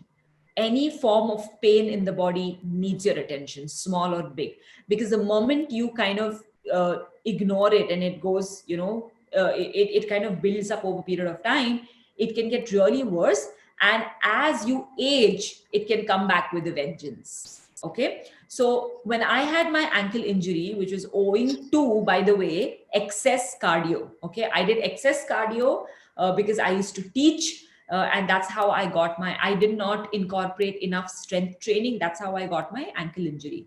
Any form of pain in the body needs your attention, small or big, because the moment you kind of ignore it, and it goes, it kind of builds up over a period of time, it can get really worse. And as you age, it can come back with a vengeance. Okay, so when I had my ankle injury, which was owing to, by the way, excess cardio. Okay, I did excess cardio because I used to teach, and that's how I did not incorporate enough strength training. That's how I got my ankle injury.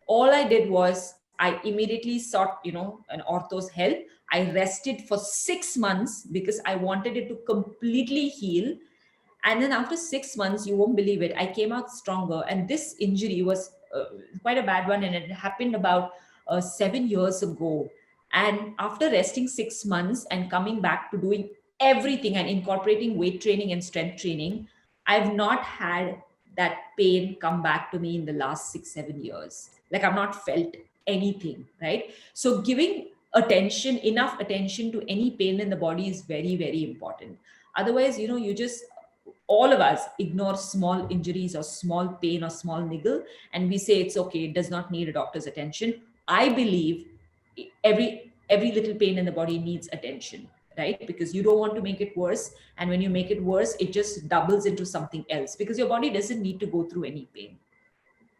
All I did was I immediately sought, an ortho's help. I rested for 6 months because I wanted it to completely heal. And then after 6 months, you won't believe it, I came out stronger. And this injury was quite a bad one, and it happened about 7 years ago. And after resting 6 months and coming back to doing everything and incorporating weight training and strength training, I've not had that pain come back to me in the last 6 7 years. Like, I've not felt anything, right? So giving enough attention to any pain in the body is very, very important. Otherwise, you just, all of us ignore small injuries or small pain or small niggle, and we say it's okay, it does not need a doctor's attention. I believe every little pain in the body needs attention, right? Because you don't want to make it worse, and when you make it worse, it just doubles into something else, because your body doesn't need to go through any pain,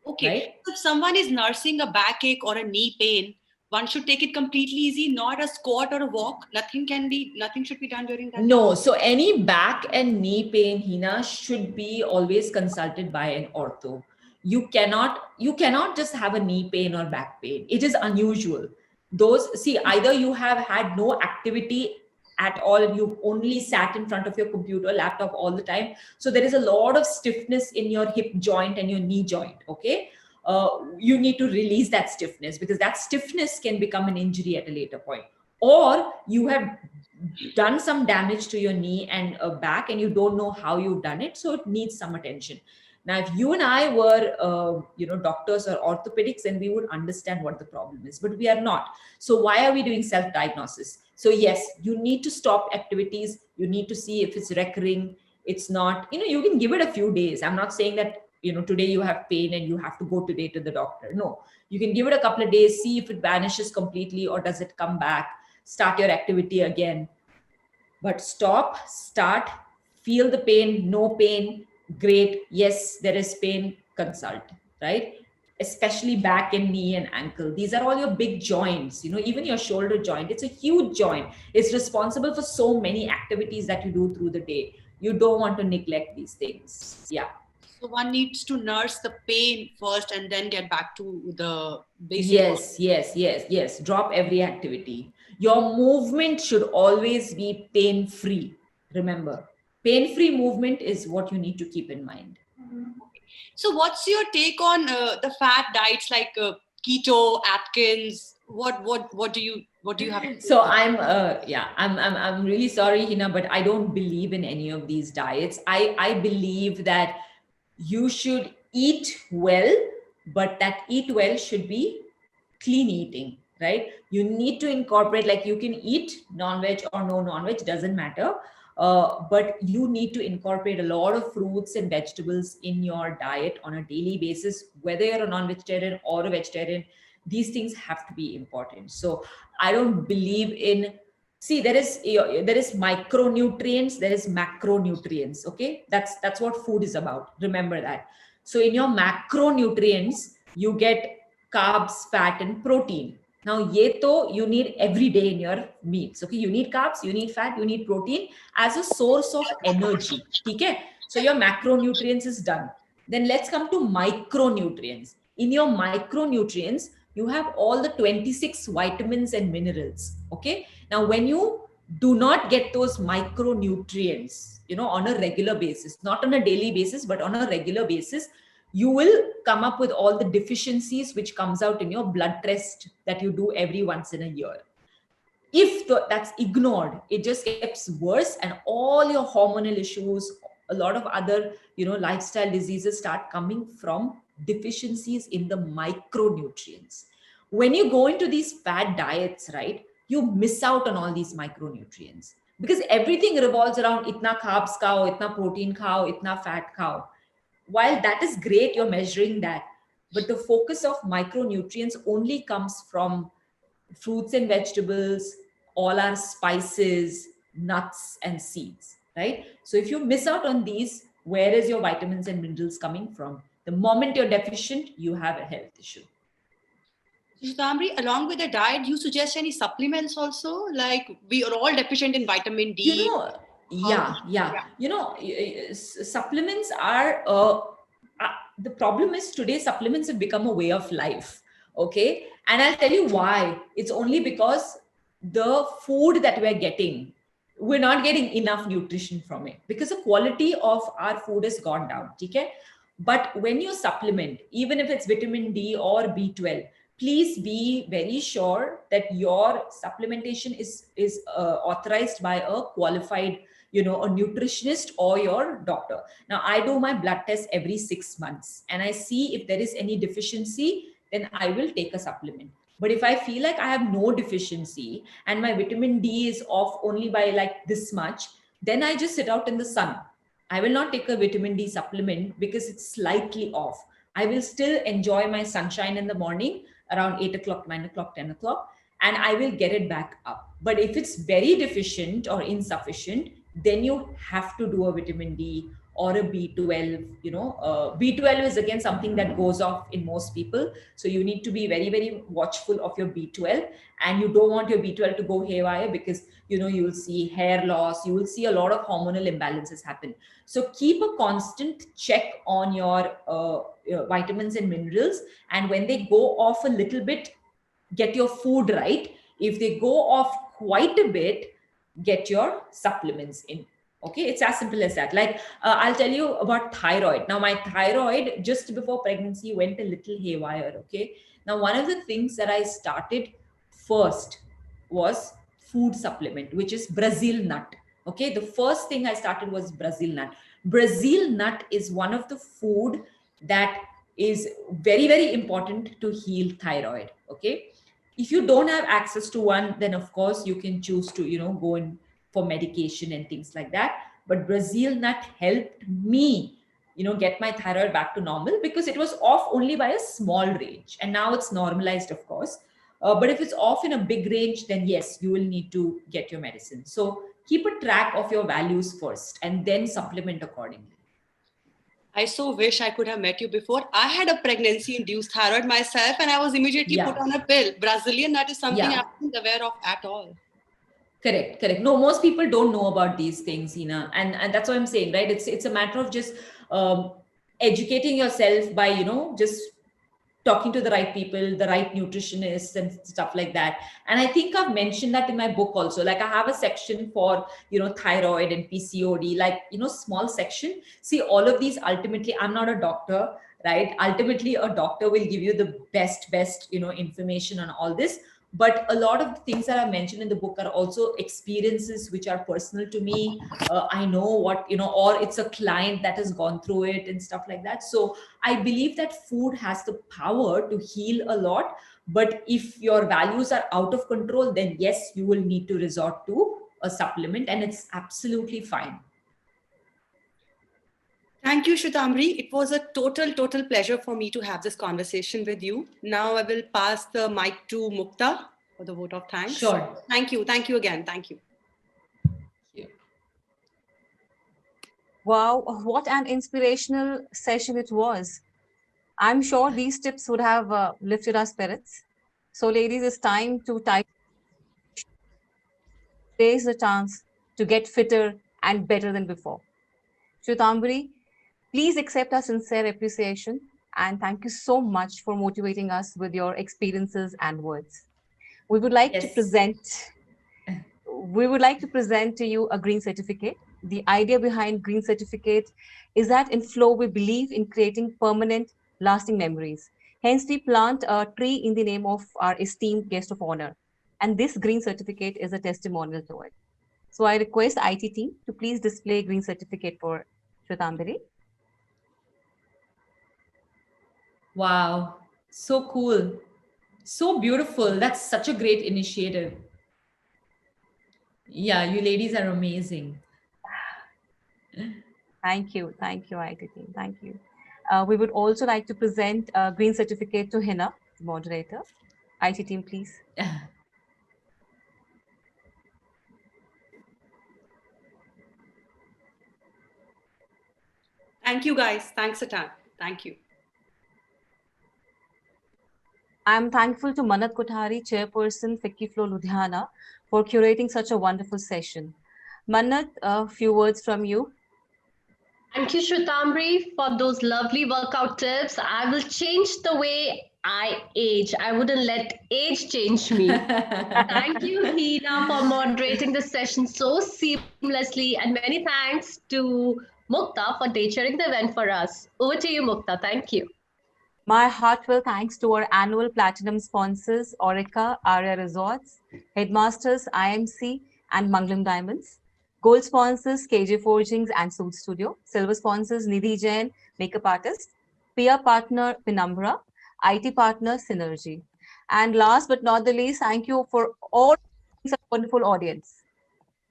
Okay. right? If someone is nursing a backache or a knee pain, one should take it completely easy, not a squat or a walk. Nothing should be done during that. No, so any back and knee pain, Hina, should be always consulted by an ortho. You cannot just have a knee pain or back pain. It is unusual. Those, see, either you have had no activity at all and you've only sat in front of your computer, laptop all the time. So there is a lot of stiffness in your hip joint and your knee joint. Okay. You need to release that stiffness, because that stiffness can become an injury at a later point. Or you have done some damage to your knee and back and you don't know how you've done it, so it needs some attention. Now if you and I were doctors or orthopedics, then we would understand what the problem is, but we are not. So why are we doing self diagnosis? So yes, you need to stop activities, you need to see if it's recurring. It's not, you can give it a few days. I'm not saying that today you have pain and you have to go today to the doctor. No, you can give it a couple of days, see if it vanishes completely or does it come back. Start your activity again, but start, feel the pain, no pain, great. Yes, there is pain, consult, right? Especially back and knee and ankle. These are all your big joints, even your shoulder joint. It's a huge joint. It's responsible for so many activities that you do through the day. You don't want to neglect these things. Yeah. So one needs to nurse the pain first and then get back to the basic. Yes. Drop every activity. Your movement should always be pain-free. Remember, pain-free movement is what you need to keep in mind. So what's your take on the fat diets like keto, Atkins? What do you have to say? So I'm really sorry, Hina, but I don't believe in any of these diets. I believe that you should eat well, but that eat well should be clean eating, right? You need to incorporate, like you can eat non-veg or no non-veg, doesn't matter. But you need to incorporate a lot of fruits and vegetables in your diet on a daily basis, whether you're a non-vegetarian or a vegetarian. These things have to be important. So I don't believe in, see, there is micronutrients, there is macronutrients. Okay, that's what food is about. Remember that. So in your macronutrients, you get carbs, fat, and protein. Now, you need every day in your meals. Okay, you need carbs, you need fat, you need protein as a source of energy. Okay, so your macronutrients is done. Then let's come to micronutrients. In your micronutrients, you have all the 26 vitamins and minerals. Okay, now when you do not get those micronutrients, on a regular basis, not on a daily basis, but on a regular basis, you will come up with all the deficiencies which comes out in your blood test that you do every once in a year. If that's ignored, it just gets worse, and all your hormonal issues, a lot of other, lifestyle diseases start coming from deficiencies in the micronutrients. When you go into these fad diets, right, you miss out on all these micronutrients, because everything revolves around itna carbs khao, itna protein khao, itna fat khao. While that is great, you're measuring that, but the focus of micronutrients only comes from fruits and vegetables, all our spices, nuts and seeds, right? So if you miss out on these, where is your vitamins and minerals coming from? The moment you're deficient, you have a health issue. Shwetambre, along with the diet, you suggest any supplements also? Like we are all deficient in vitamin D. Supplements are, the problem is today supplements have become a way of life. Okay. And I'll tell you why. It's only because the food that we're not getting enough nutrition from it, because the quality of our food has gone down. Okay. But when you supplement, even if it's vitamin D or B12, please be very sure that your supplementation is authorized by a qualified, a nutritionist or your doctor. Now, I do my blood test every 6 months, and I see if there is any deficiency, then I will take a supplement. But if I feel like I have no deficiency and my vitamin D is off only by like this much, then I just sit out in the sun. I will not take a vitamin D supplement because it's slightly off. I will still enjoy my sunshine in the morning around 8 o'clock, 9 o'clock, 10 o'clock, and I will get it back up. But if it's very deficient or insufficient, then you have to do a vitamin D or a B12. B12 is again something that goes off in most people. So you need to be very, very watchful of your B12, and you don't want your B12 to go haywire, because you will see hair loss, you will see a lot of hormonal imbalances happen. So keep a constant check on your vitamins and minerals, and when they go off a little bit, get your food right. If they go off quite a bit, get your supplements in. Okay, it's as simple as that. Like I'll tell you about thyroid. Now my thyroid just before pregnancy went a little haywire. Okay, now one of the things that I started first was food supplement, which is Brazil nut. Okay, the first thing I started was Brazil nut. Brazil nut is one of the food that is very, very important to heal thyroid. Okay, if you don't have access to one, then of course you can choose to go in for medication and things like that. But Brazil nut helped me get my thyroid back to normal, because it was off only by a small range, and now it's normalized, of course. But if it's off in a big range, then yes, you will need to get your medicine. So keep a track of your values first and then supplement accordingly. I so wish I could have met you before. I had a pregnancy-induced thyroid myself, and I was immediately put on a pill. Brazilian nut is something I wasn't aware of at all. Correct. No, most people don't know about these things, Hina, and that's what I'm saying, right? It's a matter of just educating yourself by just talking to the right people, the right nutritionists and stuff like that. And I think I've mentioned that in my book also. Like I have a section for, thyroid and PCOD, like, small section. See, all of these, ultimately, I'm not a doctor, right? Ultimately, a doctor will give you the best, information on all this. But a lot of the things that I mentioned in the book are also experiences which are personal to me. I know what, or it's a client that has gone through it and stuff like that. So I believe that food has the power to heal a lot. But if your values are out of control, then yes, you will need to resort to a supplement, and it's absolutely fine. Thank you, Shwetambre. It was a total pleasure for me to have this conversation with you. Now I will pass the mic to Mukta for the vote of thanks. Sure. Thank you. Thank you again. Thank you. Wow, what an inspirational session it was. I'm sure these tips would have lifted our spirits. So ladies, it's time to type. Today's the chance to get fitter and better than before. Shwetambre, please accept our sincere appreciation, and thank you so much for motivating us with your experiences and words. We would like to present to you a green certificate. The idea behind green certificate is that in Flow, we believe in creating permanent, lasting memories. Hence, we plant a tree in the name of our esteemed guest of honor. And this green certificate is a testimonial to it. So I request IT team to please display green certificate for Shwetambre. Wow, so cool. So beautiful. That's such a great initiative. Yeah, you ladies are amazing. Thank you, IT team. Thank you. We would also like to present a green certificate to Hina, moderator. IT team, please. Thank you, guys. Thanks a ton. Thank you. I'm thankful to Manat Kothari, chairperson, FICCI Flow Ludhiana, for curating such a wonderful session. Manat, a few words from you. Thank you, Shwetambre, for those lovely workout tips. I will change the way I age. I wouldn't let age change me. Thank you, Hina, for moderating the session so seamlessly. And many thanks to Mukta for day chairing the event for us. Over to you, Mukta. Thank you. My heartfelt thanks to our annual platinum sponsors, Aurika, Aria Resorts, Headmasters, IMC, and Mangalam Diamonds. Gold sponsors, KJ Forgings and Suit Studio. Silver sponsors, Nidhi Jain, makeup artist. PR partner, Penumbra. IT partner, Synergy. And last but not the least, thank you for all such wonderful audience.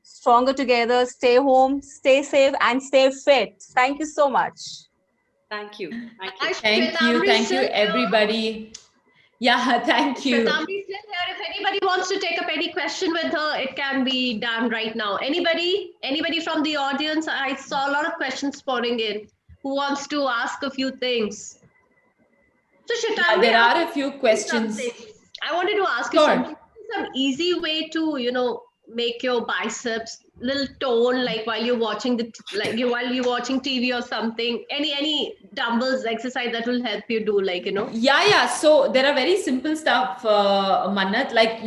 Stronger together, stay home, stay safe, and stay fit. Thank you so much. Thank you. Thank you, everybody. Yeah, thank you. Shwetambre is still here if anybody anybody wants to take up any question with her, it can be done right now. Anybody from the audience? I saw a lot of questions pouring in. Who wants to ask a few things? So Shwetambre, there are a few questions. I wanted to ask you Sure. something. Some easy way to, make your biceps little tone, like while you're watching while you're watching TV or something. Any dumbbells exercise that will help you do, Yeah. So there are very simple stuff, Mannat. Like,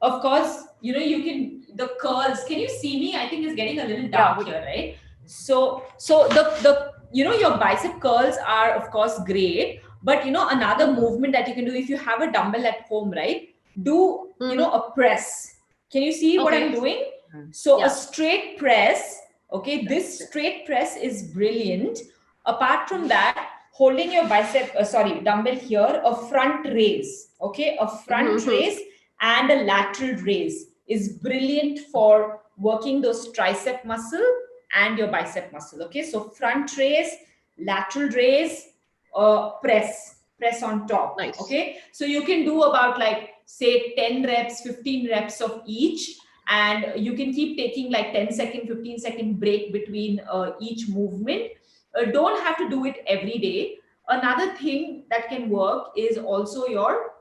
of course, you can, the curls. Can you see me? I think it's getting a little dark here, right? So your bicep curls are, of course, great. But, another movement that you can do if you have a dumbbell at home, right? Do, a press. Can you see what Okay. I'm doing? So Yeah. a straight press, okay, this straight press is brilliant. Apart from that, holding your dumbbell here, a front raise, okay, a front Mhm. raise and a lateral raise is brilliant for working those tricep muscle and your bicep muscle, okay? So front raise, lateral raise, press on top, Nice. okay? So you can do about like, say 10 reps, 15 reps of each, and you can keep taking like 10-second, 15-second break between each movement. Don't have to do it every day. Another thing that can work is also your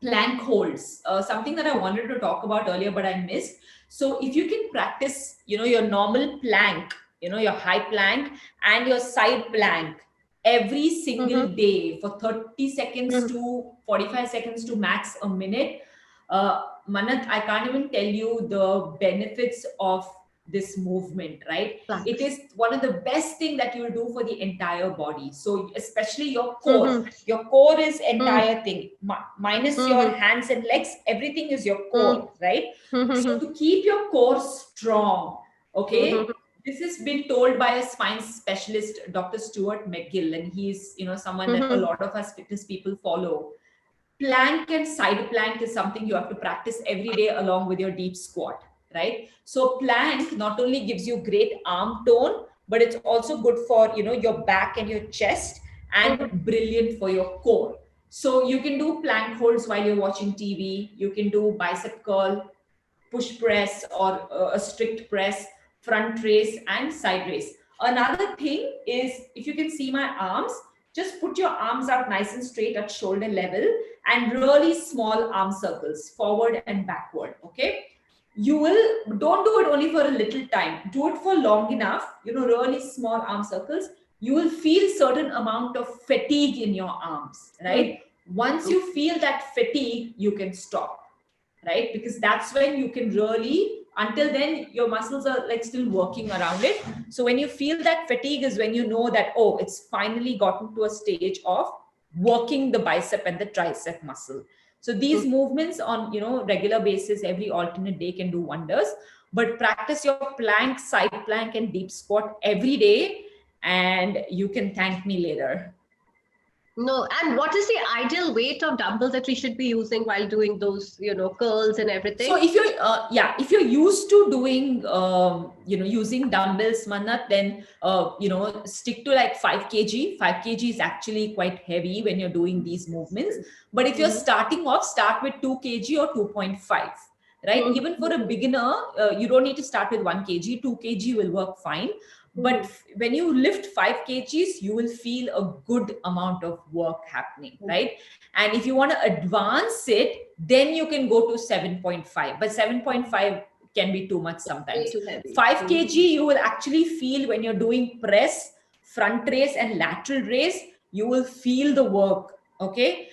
plank holds, something that I wanted to talk about earlier but I missed. So if you can practice your normal plank, your high plank and your side plank every single day for 30 seconds to 45 seconds to max a minute, Mannat, I can't even tell you the benefits of this movement, right? Planks. It is one of the best thing that you will do for the entire body. So especially your core. Your core is entire thing. Minus your hands and legs, everything is your core, right? So to keep your core strong, okay? This has been told by a spine specialist, Dr. Stuart McGill, and he's someone that a lot of us fitness people follow. Plank and side plank is something you have to practice every day along with your deep squat, right? So plank not only gives you great arm tone, but it's also good for your back and your chest, and brilliant for your core. So you can do plank holds while you're watching TV. You can do bicep curl, push press, or a strict press, front raise and side raise. Another thing is, if you can see my arms, just put your arms out nice and straight at shoulder level and really small arm circles forward and backward, okay? Don't do it only for a little time, do it for long enough, really small arm circles. You will feel certain amount of fatigue in your arms, right? Once you feel that fatigue, you can stop, right? Because that's when you can really, until then your muscles are like still working around it. So when you feel that fatigue is when you know that, oh, it's finally gotten to a stage of working the bicep and the tricep muscle. So these movements on regular basis, every alternate day, can do wonders. But practice your plank, side plank and deep squat every day, and you can thank me later. No, and what is the ideal weight of dumbbells that we should be using while doing those, curls and everything? So if you're used to doing using dumbbells, Mannat, then stick to like 5 kg. 5 kg is actually quite heavy when you're doing these movements. But if you're starting off, start with 2 kg or 2.5. Right? Even for a beginner, you don't need to start with 1 kg. 2 kg will work fine. But when you lift 5 kgs, you will feel a good amount of work happening, right? And if you want to advance it, then you can go to 7.5. But 7.5 can be too much sometimes. 5 kg, you will actually feel when you're doing press, front raise and lateral raise, you will feel the work, okay?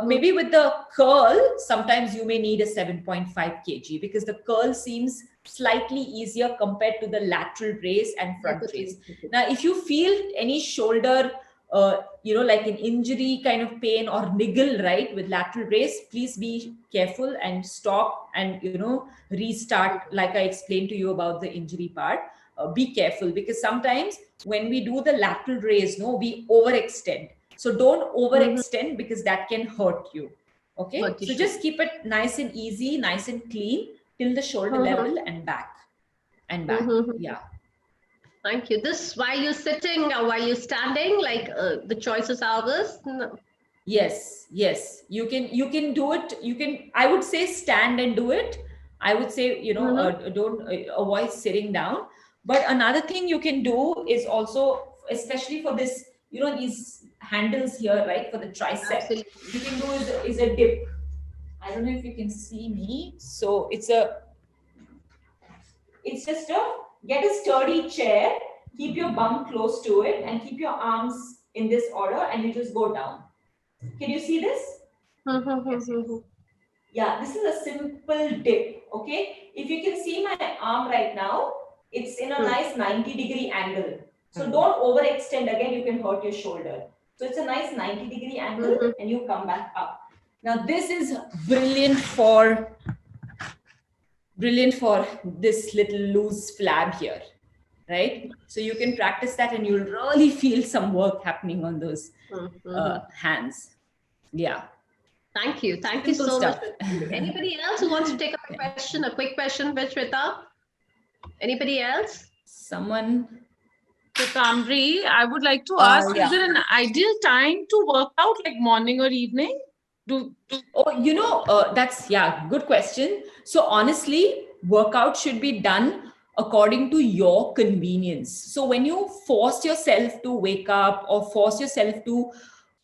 Maybe with the curl, sometimes you may need a 7.5 kg because the curl seems slightly easier compared to the lateral raise and front raise. Now, if you feel any shoulder, like an injury kind of pain or niggle, right, with lateral raise, please be careful and stop and, restart. Like I explained to you about the injury part, be careful, because sometimes when we do the lateral raise, we overextend. So don't overextend because that can hurt you. Okay. So just keep it nice and easy, nice and clean till the shoulder level and back. Yeah. Thank you. This while you're sitting or while you're standing, like the choice is ours. No. Yes, yes. You can do it. You can, I would say, stand and do it. I would say, don't avoid sitting down. But another thing you can do is also, especially for this, these handles here, right, for the tricep, Absolutely. you can do is a dip. I don't know if you can see me. So it's just get a sturdy chair, keep your bum close to it, and keep your arms in this order, and you just go down. Can you see this? Yeah, this is a simple dip. Okay, if you can see my arm right now, it's in a nice 90-degree angle. So don't overextend. Again, you can hurt your shoulder. So it's a nice 90-degree angle, and you come back up. Now this is brilliant for this little loose flab here, right? So you can practice that, and you'll really feel some work happening on those hands. Yeah. Thank you. Thank you Simple so much. stuff. Anybody else who wants to take up a question, a quick question with Shweta? Anybody else? Someone. Tamri, I would like to ask, Yeah. is there an ideal time to work out, like morning or evening? That's, good question. So honestly, workout should be done according to your convenience. So when you force yourself to wake up or force yourself to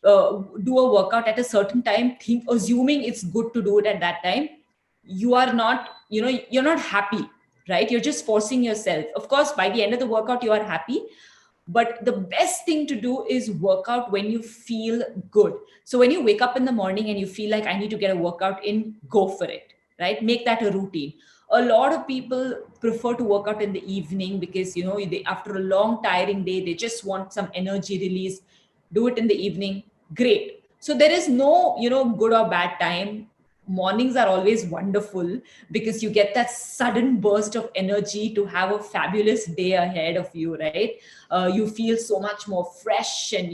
do a workout at a certain time, assuming it's good to do it at that time, you are not, you're not happy, right? You're just forcing yourself. Of course, by the end of the workout, you are happy. But the best thing to do is work out when you feel good. So when you wake up in the morning and you feel like I need to get a workout in, go for it, right? Make that a routine. A lot of people prefer to work out in the evening because, after a long, tiring day, they just want some energy release. Do it in the evening. Great. So there is no, good or bad time. Mornings are always wonderful because you get that sudden burst of energy to have a fabulous day ahead of you, right? You feel so much more fresh, and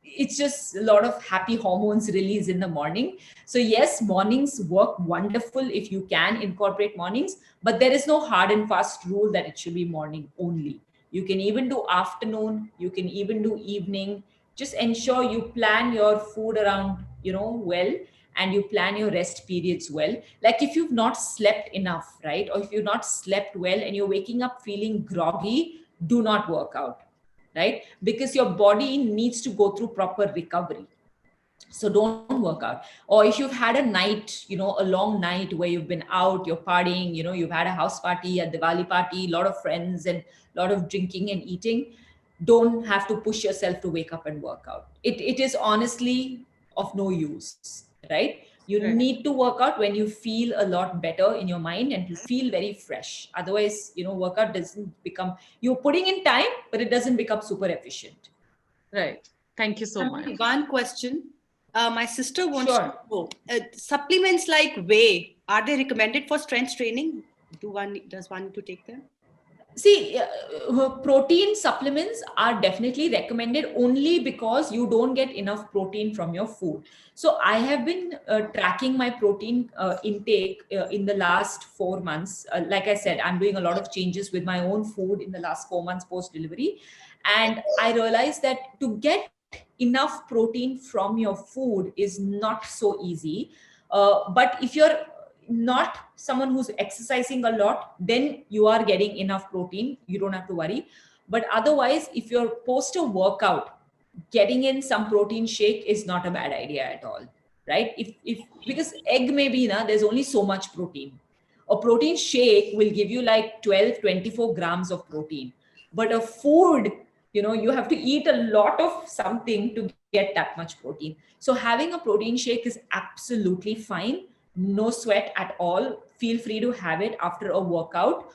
it's just a lot of happy hormones released in the morning. So yes, mornings work wonderful if you can incorporate mornings, but there is no hard and fast rule that it should be morning only. You can even do afternoon, you can even do evening. Just ensure you plan your food around, well, and you plan your rest periods well. Like if you've not slept enough, right, or if you've not slept well and you're waking up feeling groggy, do not work out, right? Because your body needs to go through proper recovery. So don't work out. Or if you've had a night, a long night where you've been out, you're partying, you've had a house party, a Diwali party, a lot of friends and a lot of drinking and eating, don't have to push yourself to wake up and work out. It is honestly of no use, right? You need to work out when you feel a lot better in your mind and you feel very fresh. Otherwise, workout doesn't become, you're putting in time, but it doesn't become super efficient. Right. Thank you so much. One question. My sister wants Sure. to know, supplements like whey, are they recommended for strength training? Does one need to take them? See, protein supplements are definitely recommended only because you don't get enough protein from your food. So I have been tracking my protein intake in the last 4 months. Like I said, I'm doing a lot of changes with my own food in the last 4 months post delivery. And I realized that to get enough protein from your food is not so easy. But if you're not someone who's exercising a lot, then you are getting enough protein. You don't have to worry. But otherwise, if you're post a workout, getting in some protein shake is not a bad idea at all, right? If because egg maybe there's only so much protein. A protein shake will give you like 12-24 grams of protein, but a food, you have to eat a lot of something to get that much protein. So having a protein shake is absolutely fine. No sweat at all. Feel free to have it after a workout.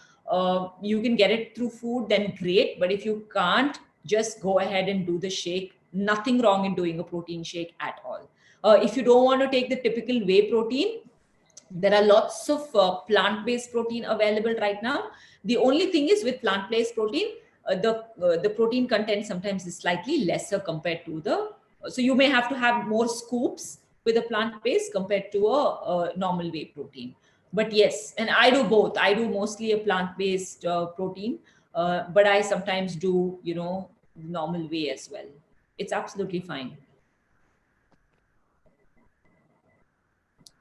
You can get it through food, then great. But if you can't, just go ahead and do the shake. Nothing wrong in doing a protein shake at all. If you don't want to take the typical whey protein, there are lots of plant-based protein available right now. The only thing is with plant-based protein, the protein content sometimes is slightly lesser compared to so you may have to have more scoops with a plant-based compared to a normal whey protein. But yes, and I do both. I do mostly a plant-based protein, but I sometimes do, normal whey as well. It's absolutely fine.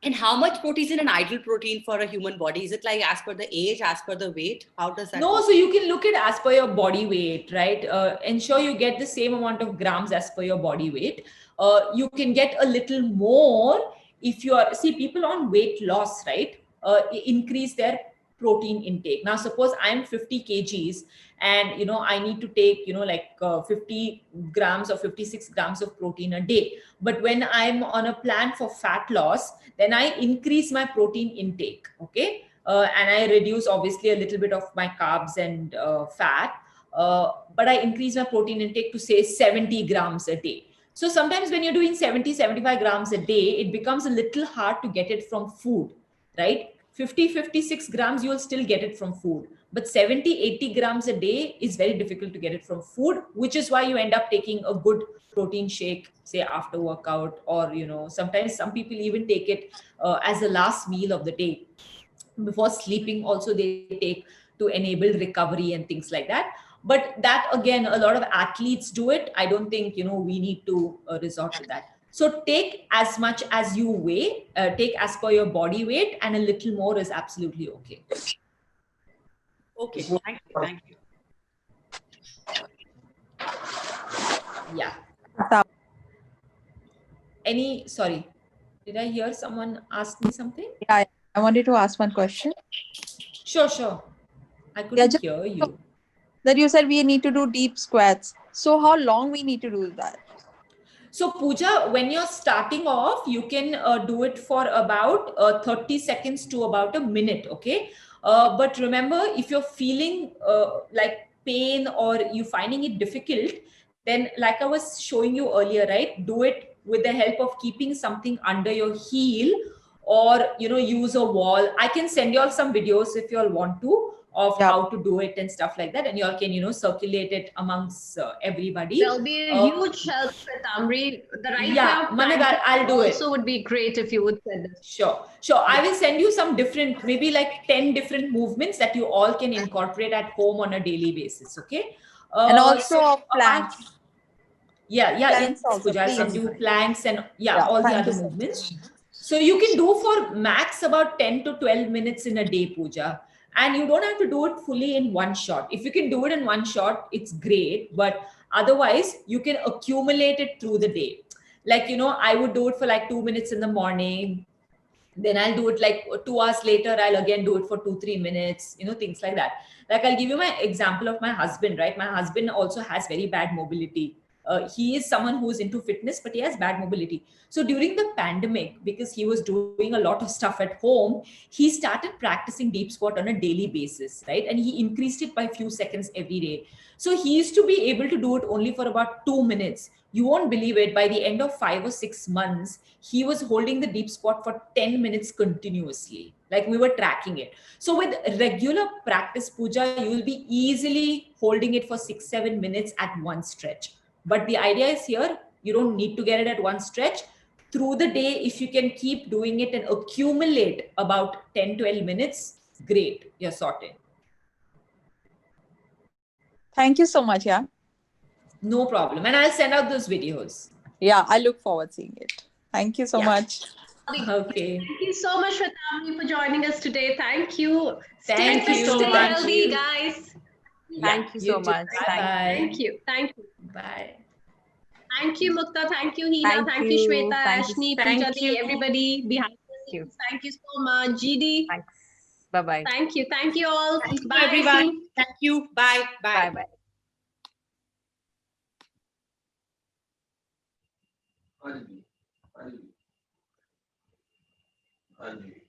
And how much protein is in an ideal protein for a human body? Is it like as per the age, as per the weight? How does that No, work? so you can look at as per your body weight, right? Ensure you get the same amount of grams as per your body weight. You can get a little more if you are, see, people on weight loss, right? Increase their protein intake. Now, suppose I'm 50 kgs and, I need to take, like 50 grams or 56 grams of protein a day. But when I'm on a plan for fat loss, then I increase my protein intake. Okay. And I reduce obviously a little bit of my carbs and fat, but I increase my protein intake to say 70 grams a day. So sometimes when you're doing 70, 75 grams a day, it becomes a little hard to get it from food, right? 50, 56 grams, you'll still get it from food. But 70, 80 grams a day is very difficult to get it from food, which is why you end up taking a good protein shake, say after workout, or, sometimes some people even take it as the last meal of the day. Before sleeping also they take to enable recovery and things like that. But that again, a lot of athletes do it. I don't think we need to resort to that. So take as much as you weigh, take as per your body weight, and a little more is absolutely okay. Okay, thank you. Thank you. Yeah. Sorry, did I hear someone ask me something? Yeah, I wanted to ask one question. Sure. I couldn't just- hear you. That you said we need to do deep squats. So how long we need to do that? So Pooja, when you're starting off, you can do it for about 30 seconds to about a minute, okay? But remember, if you're feeling like pain or you finding it difficult, then like I was showing you earlier, right? Do it with the help of keeping something under your heel, or use a wall. I can send you all some videos if you all want to, of Yeah. how to do it and stuff like that, and you all can circulate it amongst everybody. There'll be a huge help, Shwetamri. The right Yeah, way of Manak, planting I'll do it. also would be great if you would send us. Sure. I will send you some different, maybe like 10 different movements that you all can incorporate at home on a daily basis. Okay. And also of apart- planks. yes, Planks also, Pooja, I'll send please. you planks and Yeah, all the thank other you so movements. So you can do for max about 10 to 12 minutes in a day, Pooja. And you don't have to do it fully in one shot. If you can do it in one shot, it's great. But otherwise, you can accumulate it through the day. Like, I would do it for like 2 minutes in the morning. Then I'll do it like 2 hours later. I'll again do it for 2, 3 minutes, things like that. Like I'll give you my example of my husband, right? My husband also has very bad mobility. He is someone who's into fitness, but he has bad mobility. So during the pandemic, because he was doing a lot of stuff at home, he started practicing deep squat on a daily basis, right? And he increased it by a few seconds every day. So he used to be able to do it only for about 2 minutes. You won't believe it. By the end of 5 or 6 months, he was holding the deep squat for 10 minutes continuously. Like we were tracking it. So with regular practice, Pooja, you will be easily holding it for 6, 7 minutes at one stretch. But the idea is here, you don't need to get it at one stretch. Through the day, if you can keep doing it and accumulate about 10, 12 minutes, great, you're sorted. Thank you so much. Yeah. No problem. And I'll send out those videos. Yeah, I look forward seeing it. Thank you so much. Okay. Thank you so much, Shwetamri, for joining us today. Thank you. Thank Stay you. fit, stay Thank healthy, you. guys. Thank you so too. much. Bye-bye. Thank you. Thank you. Bye. Thank you, Mukta. Thank you, Hina. Thank you, Shweta, Thank you. Ashni, Thank Pooja, you. everybody behind the Thank you. scenes. Thank you so much. GD. Thanks. Bye-bye. Thank you. Thank you all. Thank you, Bye, everyone. Ashni. Thank you. Bye. Bye. Bye-bye. हाँ जी हाँ जी हाँ जी